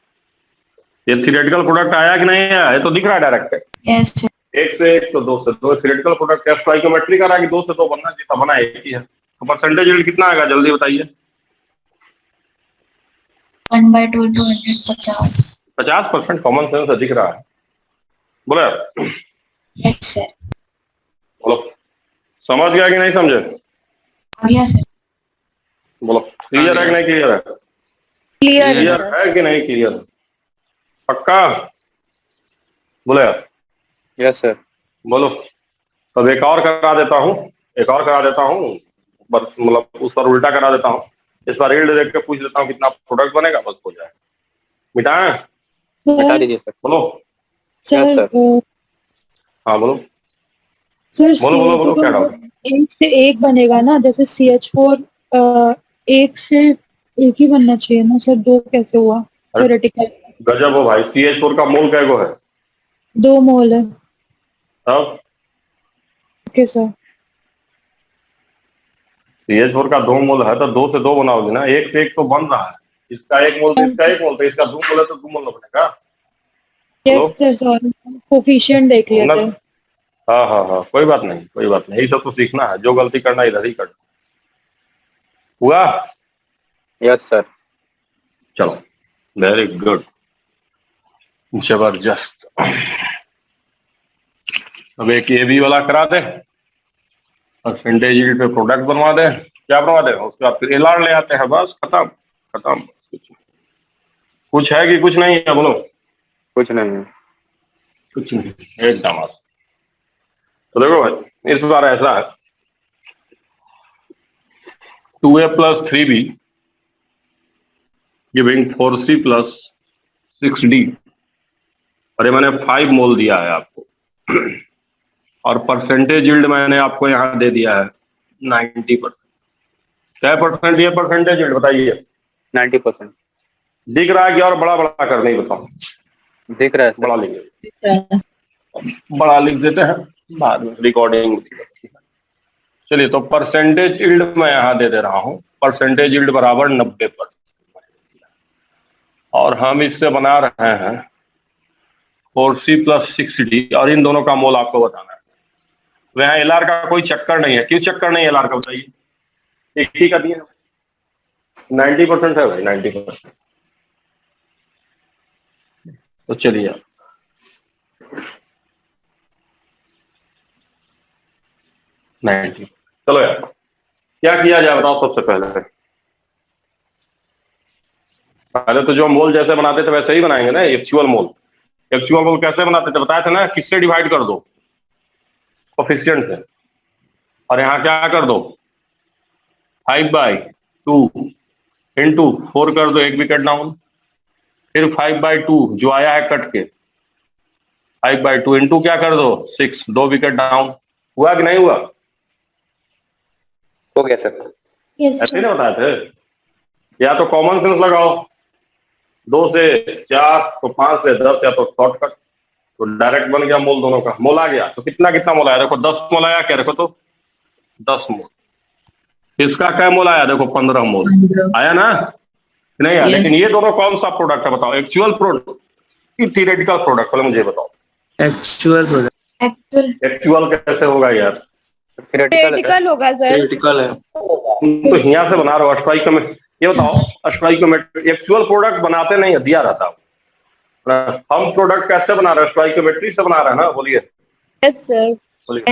ये थियोरेटिकल प्रोडक्ट आया कि नहीं आया? ये तो दिख रहा है डायरेक्ट। Yes sir. 1 से 1 तो 2 से 2। थियोरेटिकल प्रोडक्ट क्या स्टोइकियोमेट्री का रहा कि 2 से 2 बनना चाहिए था, बना एक ही है। तो परसेंटेज यील्ड कितना आएगा जल्दी बताइए? 1/250। 50%। कॉमन सेंस से दिख रहा है, बोलो यार। Yes sir. बोलो, समझ गया कि नहीं समझे? आ गया सर। बोलो, क्लियर है कि नहीं क्लियर है? क्लियर है कि नहीं क्लियर? पक्का? बोलो यार। Yes sir. बोलो। तब एक और करा देता हूँ, एक और करा देता हूँ, बस मतलब उस पर उल्टा करा देता हूँ। इस बार यील्ड देख के पूछ लेता हूँ कितना प्रोडक्ट बनेगा, बस हो जाए। मिटाएं? हटा दीजिए सर। बोलो। Yes, sir. हाँ बोलो सर बोलो बोलो बोलो, क्या डाउट? एक से एक बनेगा ना, जैसे CH4 एक से एक ही बनना चाहिए ना सर, दो कैसे हुआ थ्योरेटिकल? गजब हो भाई, CH4 का मोल कैगो है? 2 मोल है। अब ओके सर। CH4 का 2 मोल है तो 2 से 2 बनाओगे ना, 1 से 1 तो बन रहा है। इसका 1 मोल तो इसका 1 मोल, तो इसका 2 मोल है तो 2 मोल बनेगा। यस सर, सॉरी कोफिशिएंट देख लेते हैं। हाँ हाँ हाँ, कोई बात नहीं कोई बात नहीं, ये सब तो सीखना है, जो गलती करना इधर ही करना। हुआ? Yes sir. चलो वेरी गुड, जबरदस्त। अब एक ये भी वाला करा दे, परसेंटेज यील्ड पे प्रोडक्ट बनवा दे, क्या बनवा दे, उसके बाद फिर एलआर ले आते हैं, बस खत्म खत्म। कुछ है कि कुछ नहीं है? बोलो। कुछ नहीं है। कुछ नहीं, एकदम आसान। तो देखो भाई, इस बार ऐसा है 2a + 3b giving 4c + 6d, और ये मैंने 5 मोल दिया है आपको, और परसेंटेज यील्ड मैंने आपको यहाँ दे दिया है 90%। क्या परसेंट ये परसेंटेज यील्ड बताइए? 90%। दिख रहा है कि और बड़ा बड़ा कर नहीं? बताओ। दिख रहा है सर। बड़ा लिख, बड़ा लिख देते हैं, बाद में रिकॉर्डिंग। चलिए, तो परसेंटेज यील्ड मैं यहाँ दे दे रहा हूँ, परसेंटेज यील्ड बराबर 90%, और हम इससे बना रहे हैं 4c + 6d, और इन दोनों का मोल आपको बताना है। तो यहाँ एलआर का कोई चक्कर नहीं है। क्यों चक्कर नहीं है एलआर का, बताइए? एक ही का दिया, 90% है भाई, 90%। तो चलिए आप, चलो यार, क्या किया जाए बताओ? सबसे पहले तो जो मोल जैसे बनाते थे वैसे ही बनाएंगे ना, एक्चुअल मोल। एक्चुअल मोल कैसे बनाते थे बताए थे ना, किससे डिवाइड कर दो? कोफिशिएंट से। और यहाँ क्या कर दो? 5/2 इंटू 4 कर दो, एक विकेट डाउन। फिर 5/2 जो आया है कट के, 5/2 इंटू क्या कर दो? 6, 2 विकेट डाउन। हुआ कि नहीं हुआ? हो गया सर। ऐसे ही ना बताए थे? या तो कॉमन सेंस लगाओ, 2 से 4 तो 5 से 10, या तो शॉर्टकट, तो डायरेक्ट बन गया मोल। दोनों का मोल आ गया। तो कितना कितना मोल आया? देखो 10 मोल आया क्या? देखो तो 10 मोल। इसका क्या मोल आया? देखो 15 मोल आया ना, नहीं आया? लेकिन ये दोनों कौन सा प्रोडक्ट है बताओ? एक्चुअल प्रोडक्ट कि थियरेटिकल प्रोडक्ट? पहले मुझे बताओ। Actual product. एक्चुअल कैसे होगा यार? थियरेटिकल होगा सर। थियोरेटिकल है। तो यहाँ से बना रहे हो स्ट्राइकोमेट्री, ये बताओ स्ट्राइकोमेट्री एक्चुअल प्रोडक्ट बनाते नहीं है, दिया रहता है। हम प्रोडक्ट कैसे बना रहे हैं? स्ट्राइकोमेट्री से बना रहे हैं ना, बोलिए। Yes sir. बोलिए।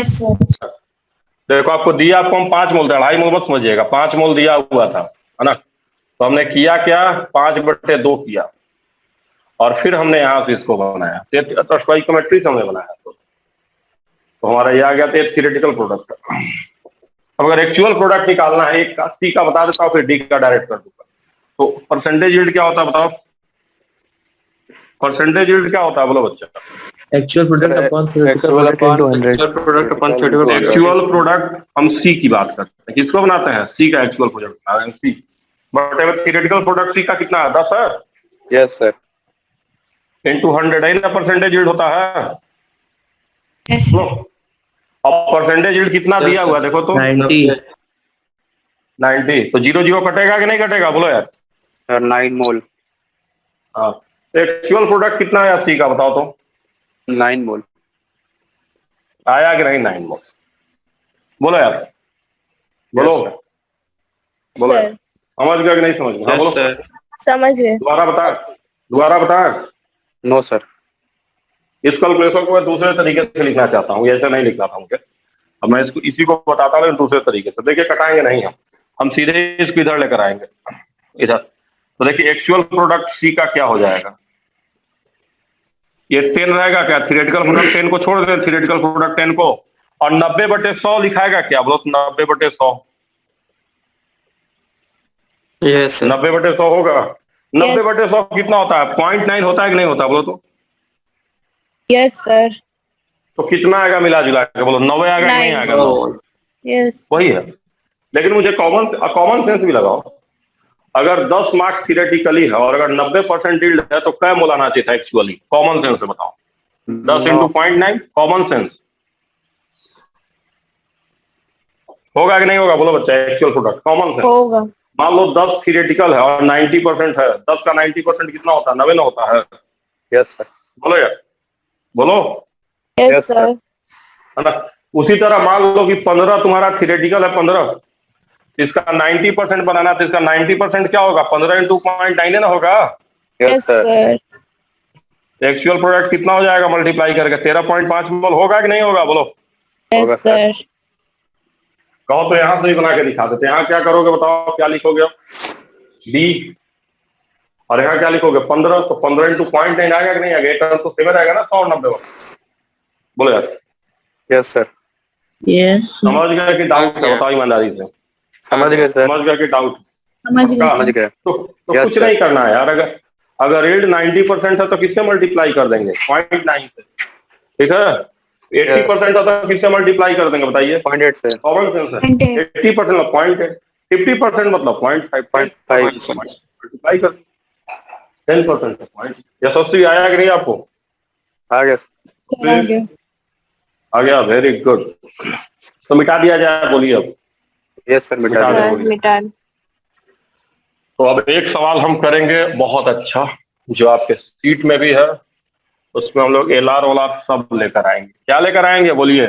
देखो आपको दिया, आपको हम 5 मोल, 2.5 मोल मत समझिएगा, 5 मोल दिया हुआ था, है ना? तो हमने किया क्या? 5/2 किया, और फिर हमने यहाँ से इसको बनाया, तो स्ट्राइकोमेट्री से हमने बनाया। तो हमारा ये आ गया था थियरेटिकल प्रोडक्ट। अब अगर एक्चुअल प्रोडक्ट निकालना है, एक का सी का बता देता हूँ, फिर डी का डायरेक्ट कर दूंगा। तो परसेंटेज यील्ड क्या होता है बताओ? परसेंटेज यील्ड क्या होता है बोलो बच्चा? Actual product upon theoretical product. Actual product हम सी की बात करते हैं, किसको बनाते हैं? सी का एक्चुअल प्रोडक्ट बना रहे हैं, सी। बट थियरेटिकल प्रोडक्ट सी का कितना है? 10 है। Yes sir. इंटू 100 है ना परसेंटेज यील्ड होता है। अब परसेंटेज यील्ड कितना दिया हुआ देखो तो 90। तो 0 0 कटेगा कि नहीं कटेगा? बोलो यार। सर 9 मोल। हाँ, एक्चुअल प्रोडक्ट कितना है सी का बताओ तो? 9 मोल आया कि नहीं? 9 मोल। बोलो यार, बोलो बोलो यार। समझ गया कि नहीं समझ गया? हाँ बोलो। समझ गए। दोबारा बता। No sir. इस कैलकुलेशन को मैं दूसरे तरीके से लिखना चाहता हूँ, ऐसे नहीं लिखना था मुझे। अब मैं इसको इसी को बताता हूँ दूसरे तरीके से। देखिए कटाएंगे नहीं हम सीधे इसको इधर लेकर आएंगे, इधर। तो देखिए एक्चुअल प्रोडक्ट सी का क्या हो जाएगा? ये 10 रहेगा क्या? थियरेटिकल प्रोडक्ट 10 को छोड़ दें, थियरेटिकल प्रोडक्ट 10 को, और 90/100 लिखाएगा क्या? बोलो 90/100। यस 90/100 होगा। 90/100 कितना होता है? 0.9 होता है कि नहीं होता? बोलो तो। Yes sir. तो कितना आएगा मिला जुला के? बोलो 90 आएगा कि नहीं आएगा? यस। वही है। लेकिन मुझे कॉमन सेंस भी लगाओ। अगर 10 मार्क्स थियरेटिकली है और अगर 90% यील्ड है तो क्या मोल आना चाहिए था एक्चुअली? कॉमन सेंस से बताओ। 10 इंटू 0.9 कॉमन सेंस होगा कि नहीं होगा? बोलो बच्चा, एक्चुअल प्रोडक्ट कॉमन सेंस होगा। मान लो 10 थियरेटिकल है और 90% है, 10 का 90% कितना होता है? 90 ना होता है? Yes sir. बोलो यार, बोलो। Yes sir. है ना? उसी तरह मान लो कि 15 तुम्हारा थियरेटिकल है, 15 इसका 90% बनाना, तो इसका 90% क्या होगा? 15 इंटू 0.9 ना होगा? Yes sir. एक्चुअल प्रोडक्ट कितना हो जाएगा मल्टीप्लाई करके? 13.5 मोल होगा कि नहीं होगा? बोलो। Yes sir. कहो तो यहां से ही बना के दिखा देते। यहाँ क्या करोगे बताओ? क्या लिखोगे? बी। और यहाँ क्या लिखोगे? 15। तो 15 इंटू 0.9 आएगा कि नहीं आएगा? एक तो सेवन आएगा ना 100 और 90 वाला। बोलो यार। Yes sir. यस समझ गए कि डाउट है? बताओ ईमानदारी से। समझ गए सर। समझ गए कि डाउट? समझ समझ गए। तो Yes, कुछ sir. नहीं करना है यार। अगर यील्ड 90% है तो किससे मल्टीप्लाई कर देंगे? 0.9 से। ठीक है। 80% है तो किससे मल्टीप्लाई कर देंगे? बताइए। 0.8 से। कॉमन सेंस है। 80% मतलब 0.8, 50% मतलब 0.5 मल्टीप्लाई कर 10% है 0.। यशस्वी आया कि नहीं आपको? आ गया। आ गया। आ गया, वेरी गुड। तो मिटा दिया जाए, बोलिए अब। यस सर, मिटा मिटा दिया। दो। मिटा। तो अब एक सवाल हम करेंगे बहुत अच्छा, जो आपके सीट में भी है। उसमें हम लोग एलआर ओलार सब लेकर आएंगे। क्या लेकर आएंगे? बोलिए।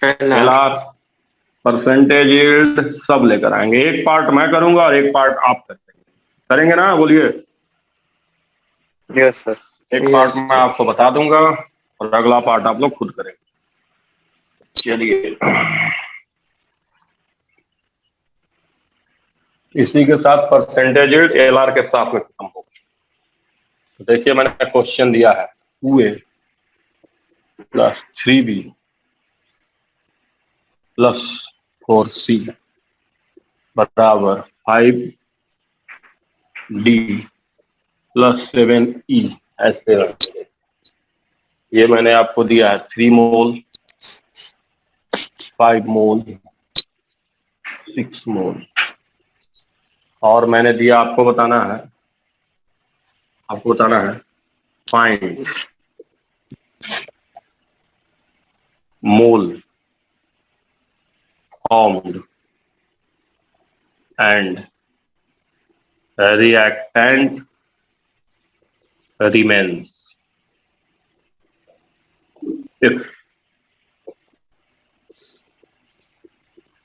एलआर, परसेंटेज यील्ड सब लेकर आएंगे। एक पार्ट मैं करूंगा और एक पार्ट आप करेंगे ना? बोलिए। Yes sir. एक पार्ट मैं आपको बता दूंगा और अगला पार्ट आप लोग खुद करेंगे। चलिए, इसी के साथ परसेंटेज यील्ड एलआर के साथ में खत्म होगा। तो देखिए, मैंने क्वेश्चन दिया है 2a plus 3b plus 4c बराबर 5d प्लस 7e। ऐसे ये मैंने आपको दिया है 3 मोल, 5 मोल, 6 मोल, और मैंने दिया आपको बताना है find mole formed and reactant remains if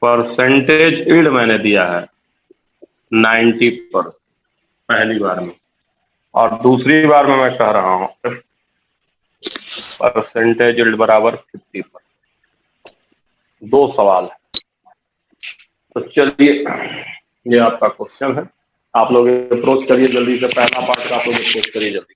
percentage yield मैंने दिया है 90 पर पहली बार में, और दूसरी बार में मैं कह रहा हूं परसेंटेज यील्ड बराबर 50 पर। दो सवाल है। तो चलिए, ये आपका क्वेश्चन है। आप लोग अप्रोच करिए जल्दी से। पहला पार्ट का आप लोग अप्रोच करिए जल्दी।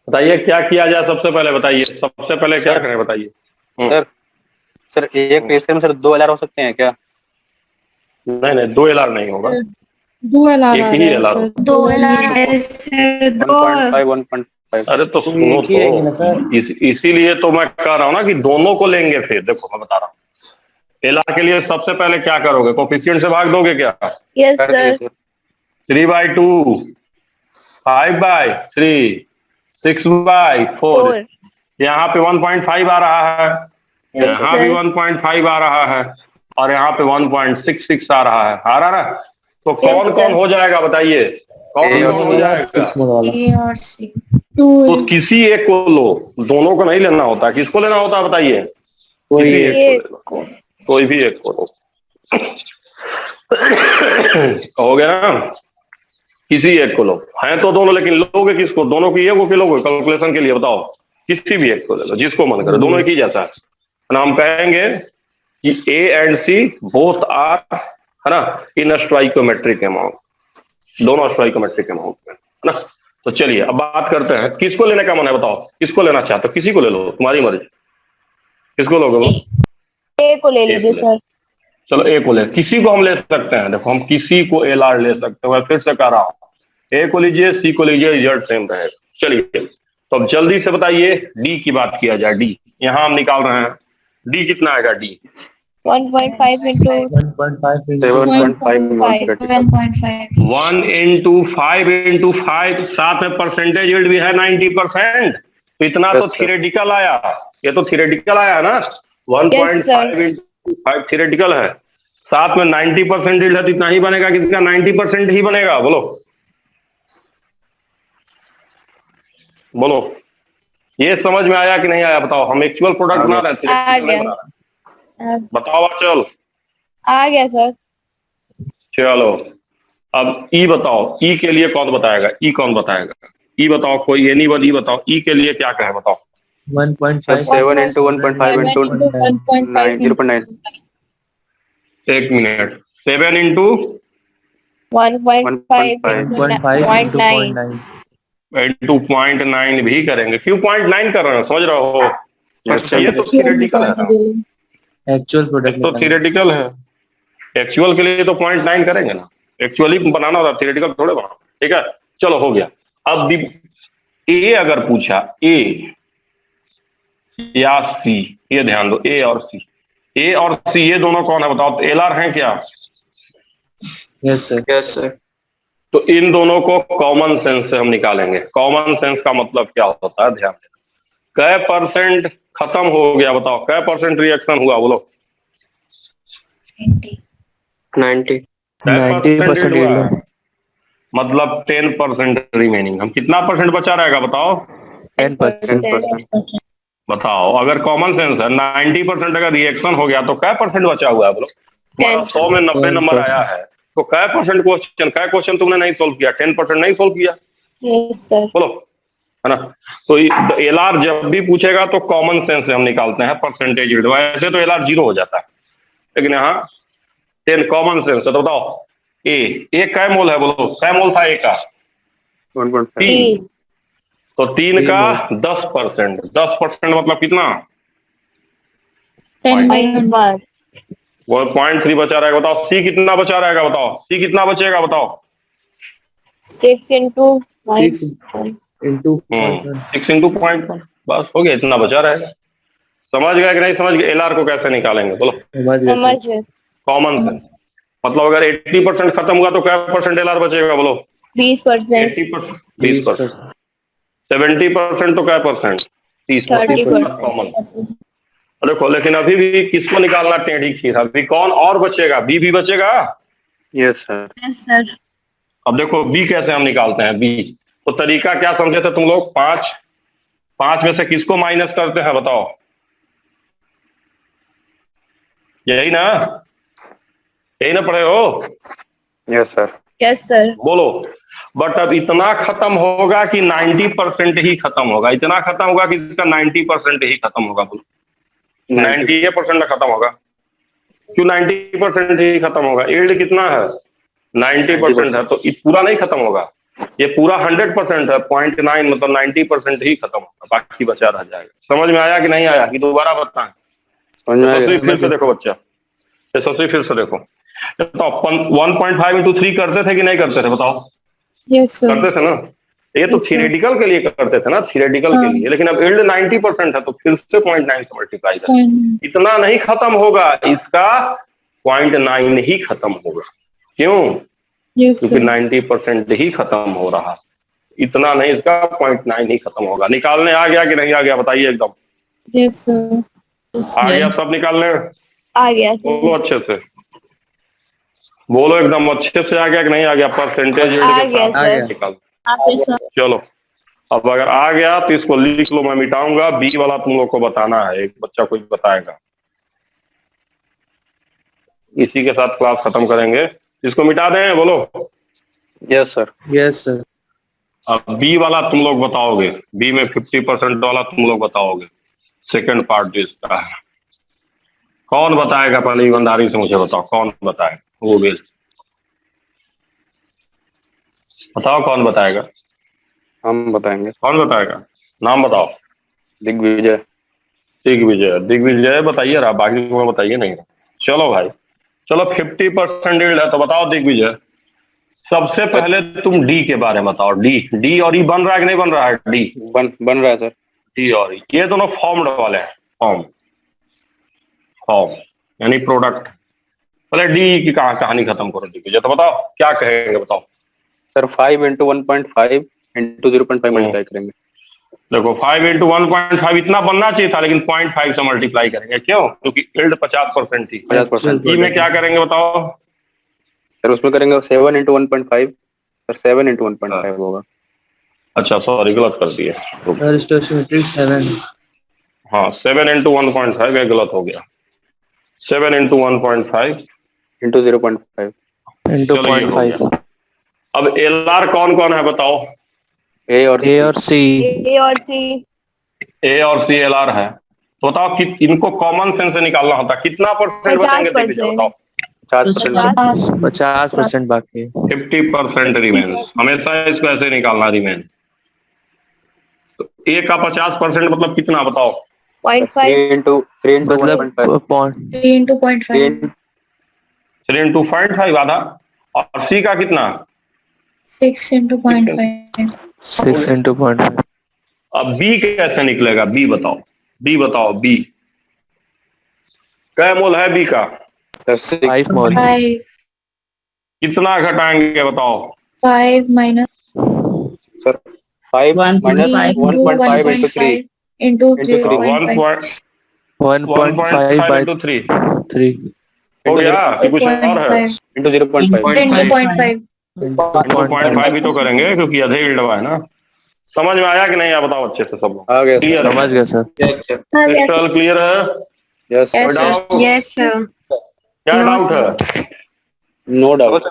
बताइए क्या किया जाए सबसे पहले? बताइए सबसे पहले क्या करें? बताइए। सर एक पेज में सर 2 हजार हो सकते हैं क्या? नहीं नहीं, 2 LR नहीं होगा, दो LR एक आ ही रहा है LR सर। होगा। 2 LR है सर, 2। 1.5 अरे तो सुनो तो, इसीलिए तो मैं कह रहा हूँ ना कि दोनों को लेंगे। फिर देखो मैं बता रहा हूँ, LR के लिए सबसे पहले क्या करोगे, कोफिशिएंट से भाग दोगे क्या? Yes sir. 3/2, 5/3, 6/4, 4। यहाँ पे 1.5 आ रहा है, यस यहाँ भी सर। 1.5 आ रहा है, और यहाँ पे 1.66 आ रहा है, आ रहा ना? तो कौन Yes, कौन sir. हो जाएगा बताइए, कौन कौन हो जाएगा? ए और सी। तो किसी एक को लो, दोनों को नहीं लेना होता। किसको लेना होता है बताइए? किसी एक को ले एक लो, को। कोई भी एक को लो। हो गया ना? किसी एक को लो, हैं तो दोनों, लेकिन लोगे किसको? दोनों की एक को लोगे कैलकुलेशन के लिए, बताओ। किसी भी एक को ले लो, जिसको मन करे, दोनों एक ही जैसा है ना। हम कहेंगे कि A and C both are, है ना, इन स्टोइकोमेट्रिक अमाउंट, दोनों स्टोइकोमेट्रिक अमाउंट में, है ना। तो चलिए अब बात करते हैं, किसको लेने का मन है बताओ, किसको लेना चाहते हो? किसी को ले लो, तुम्हारी मर्जी, किसको लोगे वो? ए को ले A लीजिए को ले। सर। चलो A को ले, किसी को हम ले सकते हैं, देखो हम किसी को LR ले सकते हैं। मैं फिर से कह रहा हूँ, A को लीजिए, C को लीजिए, रिजल्ट सेम रहेगा। चलिए तो अब जल्दी से बताइए D की बात किया जाए। D यहां हम निकाल रहे हैं, D कितना आएगा? D 1.5 into 7.5 1 into 5 into 5, साथ में परसेंटेज यील्ड भी है 90%। तो इतना तो Yes, sir. थियोरेटिकल आया, ये तो थियोरेटिकल आया ना। 1.5 into 5 थियोरेटिकल है, साथ में 90% यील्ड है, तो इतना ही बनेगा। किसका 90% ही बनेगा? बोलो बोलो, ये समझ में आया कि नहीं आया बताओ? हम एक्चुअल प्रोडक्ट बना रहे हैं, आ theoretical नहीं गया। बना रहे हैं। बताओ चल। आ गया सर। चलो अब ई बताओ, ई के लिए कौन बताएगा? ई कौन बताएगा? ई बताओ, कोई एनीबॉडी बताओ, ई के लिए क्या कहे बताओ? 1.5 7 into 1.5 into 9 0.9 एक मिनट, 7 इंटू 1.5 into 0.9। इंटू 0.9 भी करेंगे। क्यों 0.9 कर रहे हैं, समझ रहे हो? ये तो थियोरेटिकल है ना, एक्चुअल ये प्रोडक्ट तो थियोरेटिकल है। एक्चुअल के लिए तो 0.9 करेंगे ना, एक्चुअली बनाना होता, थियोरेटिकल थोड़े बना। ठीक है, चलो हो गया। अब ए अगर पूछा, ए या सी, ये ध्यान दो, ए और सी, ए और सी ये दोनों कौन है बताओ? तो LR हैं क्या? यस सर तो इन दोनों को कॉमन सेंस से हम निकालेंगे। कॉमन सेंस का मतलब क्या होता है, ध्यान देना। कै परसेंट खत्म हो गया बताओ, कै परसेंट रिएक्शन हुआ? बोलो 90% हुआ, मतलब 10% रिमेनिंग। हम कितना परसेंट बचा रहेगा बताओ? 10%। बताओ, अगर कॉमन सेंस है 90% अगर रिएक्शन हो गया तो कै परसेंट बचा हुआ है? बोलो 100 में 90 नंबर आया है, तो कै परसेंट क्वेश्चन, कै क्वेश्चन तुमने नहीं सोल्व किया? 10% नहीं सोल्व किया। Yes sir. बोलो, है ना। तो LR जब भी पूछेगा तो कॉमन सेंस से हम निकालते हैं परसेंटेज। वैसे तो LR 0 हो जाता है, लेकिन यहाँ 10 कॉमन सेंस है। तो बताओ ए कै मोल है? बोलो कै मोल था ए का? 3। तो 3 का 10%, 10% मतलब कितना? 10.1। वो 0.3 बचा रहेगा। बताओ सी कितना बचा रहेगा? बताओ सी कितना बचेगा? बताओ 6 into 6 into 6 into 0.1, बस हो गया, इतना बचा रहेगा। समझ गया कि नहीं समझ गए? LR को कैसे निकालेंगे? बोलो समझ गए। कॉमन सेंस, मतलब अगर 80% खत्म हुआ तो क्या परसेंट LR बचेगा? बोलो 20%। 80%, 20%। 70% तो क्या परसेंट? 30%। कॉमन। देखो, लेकिन अभी भी किसको निकालना? टेढ़ी खीर। अभी कौन और बचेगा? बी भी बचेगा। Yes sir. Yes sir. अब देखो बी कैसे हम निकालते हैं। बी तो तरीका क्या समझे थे तुम लोग? 5 में से किसको माइनस करते हैं बताओ? यही ना, यही ना पढ़े हो? Yes sir. Yes sir. बोलो। बट अब इतना खत्म होगा कि 90% ही खत्म होगा। इतना खत्म होगा कि इसका 90% ही खत्म होगा। बोलो 98% खत्म होगा। क्यों 90% ही खत्म होगा? यील्ड कितना है? 90% है, तो ये पूरा नहीं खत्म होगा। ये पूरा 100% है, 0.9 मतलब 90% ही खत्म होगा, बाकी बचा रह जाएगा। समझ में आया कि नहीं आया? कि दोबारा बताएं? फिर से देखो बच्चा, यशस्वी फिर से देखो। तो 1.5 इंटू 3 करते थे कि नहीं करते थे बताओ? Yes sir. करते थे ना। ये तो Yes, sir. थियोरेटिकल के लिए करते थे ना, थियोरेटिकल के हाँ। लिए, लेकिन अब यील्ड 90% है तो फिर से 0.9 से मल्टीप्लाई करें। पॉइंट इतना नहीं खत्म होगा, इसका 0.9 ही खत्म होगा। क्यों? यस क्योंकि सर। 90% ही खत्म हो रहा, इतना नहीं, इसका 0.9 ही खत्म होगा। निकालने आ गया कि नहीं आ गया बताइए एकदम? Yes sir. आ गया सब निकालने? आ गया बोलो सर। अच्छे से, बोलो एकदम अच्छे से, आ गया कि नहीं आ गया? परसेंटेज आ गया सर। निकाल। आप सर। चलो अब अगर आ गया तो इसको लिख लो, मैं मिटाऊंगा। बी वाला तुम लोग को बताना है, एक बच्चा कोई बताएगा। इसी के साथ क्लास खत्म करेंगे, इसको मिटा दें, बोलो। Yes sir. Yes sir. अब बी वाला तुम लोग बताओगे, बी में 50% वाला तुम लोग बताओगे, सेकंड पार्ट जो इसका है। कौन बताएगा? पहले ईमानदारी से मुझे बताओ, कौन बताएगा? वो भी बताओ, कौन बताएगा? हम बताएंगे। कौन बताएगा? नाम बताओ। दिग्विजय। दिग्विजय। दिग्विजय बताइए रहा, बाकी को बताइए नहीं। चलो भाई, चलो 50% यील्ड है तो बताओ दिग्विजय। सबसे पहले तुम डी के बारे में बताओ। डी, डी और ई बन रहा है कि नहीं बन रहा है? डी बन रहा है सर। डी और ई ये दोनों फॉर्म्ड वाले हैं। फॉर्म, फॉर्म यानी प्रोडक्ट। पहले डी की कहानी खत्म करो दिग्विजय, तो बताओ क्या कहेंगे, बताओ। सर 5 इंटू 1.5 इंटू 0.5 मल्टीप्लाई करेंगे। देखो 5 इंटू 1.5 इतना बनना चाहिए था, लेकिन 0.5 से मल्टीप्लाई करेंगे। क्यों? क्योंकि यील्ड 50% थी। 50%। ई में क्या करेंगे बताओ? सर उसमें करेंगे 7 इंटू 1.5। सर 7 इंटू 1.5 होगा। अच्छा सॉरी, गलत कर दिए। हाँ 7 इंटू 1.5, ये गलत हो गया। 7 इंटू 1.5 इंटू 0.5 इंटू 0.5। अब एल आर कौन कौन है बताओ? ए और सी। ए और सी। ए और सी एल आर है, तो बताओ कि इनको कॉमन सेंस से निकालना होता, कितना परसेंट बचेंगे? देखिए बताओ। 50% बाकी। 50% रिमेन्स। हमेशा इसको ऐसे निकालना, रिमेन। तो ए का 50% मतलब कितना बताओ? 0.5 3 इंटू 0.5 3 इंटू 0.5 आधा। और सी का कितना? 6 इंटू 0.5। 6 इंटू 0.5। अब बी कैसे निकलेगा? बी बताओ, बी बताओ। बी क्या मोल है बी का? 5 मोल। कितना घटाएंगे बताओ? 5 minus sir 5 minus 1.5 into 3 into 1.5 into 3 हो गया कि कुछ और है? इंटू 0.5 0.5 भी तो करेंगे क्योंकि आधे यील्ड है ना। समझ में आया कि नहीं? आप बताओ अच्छे से सब लोग। आ गया। क्लियर? समझ गया सर। क्रिस्टल क्लियर है? Yes yes sir. क्या डाउट है? No doubt.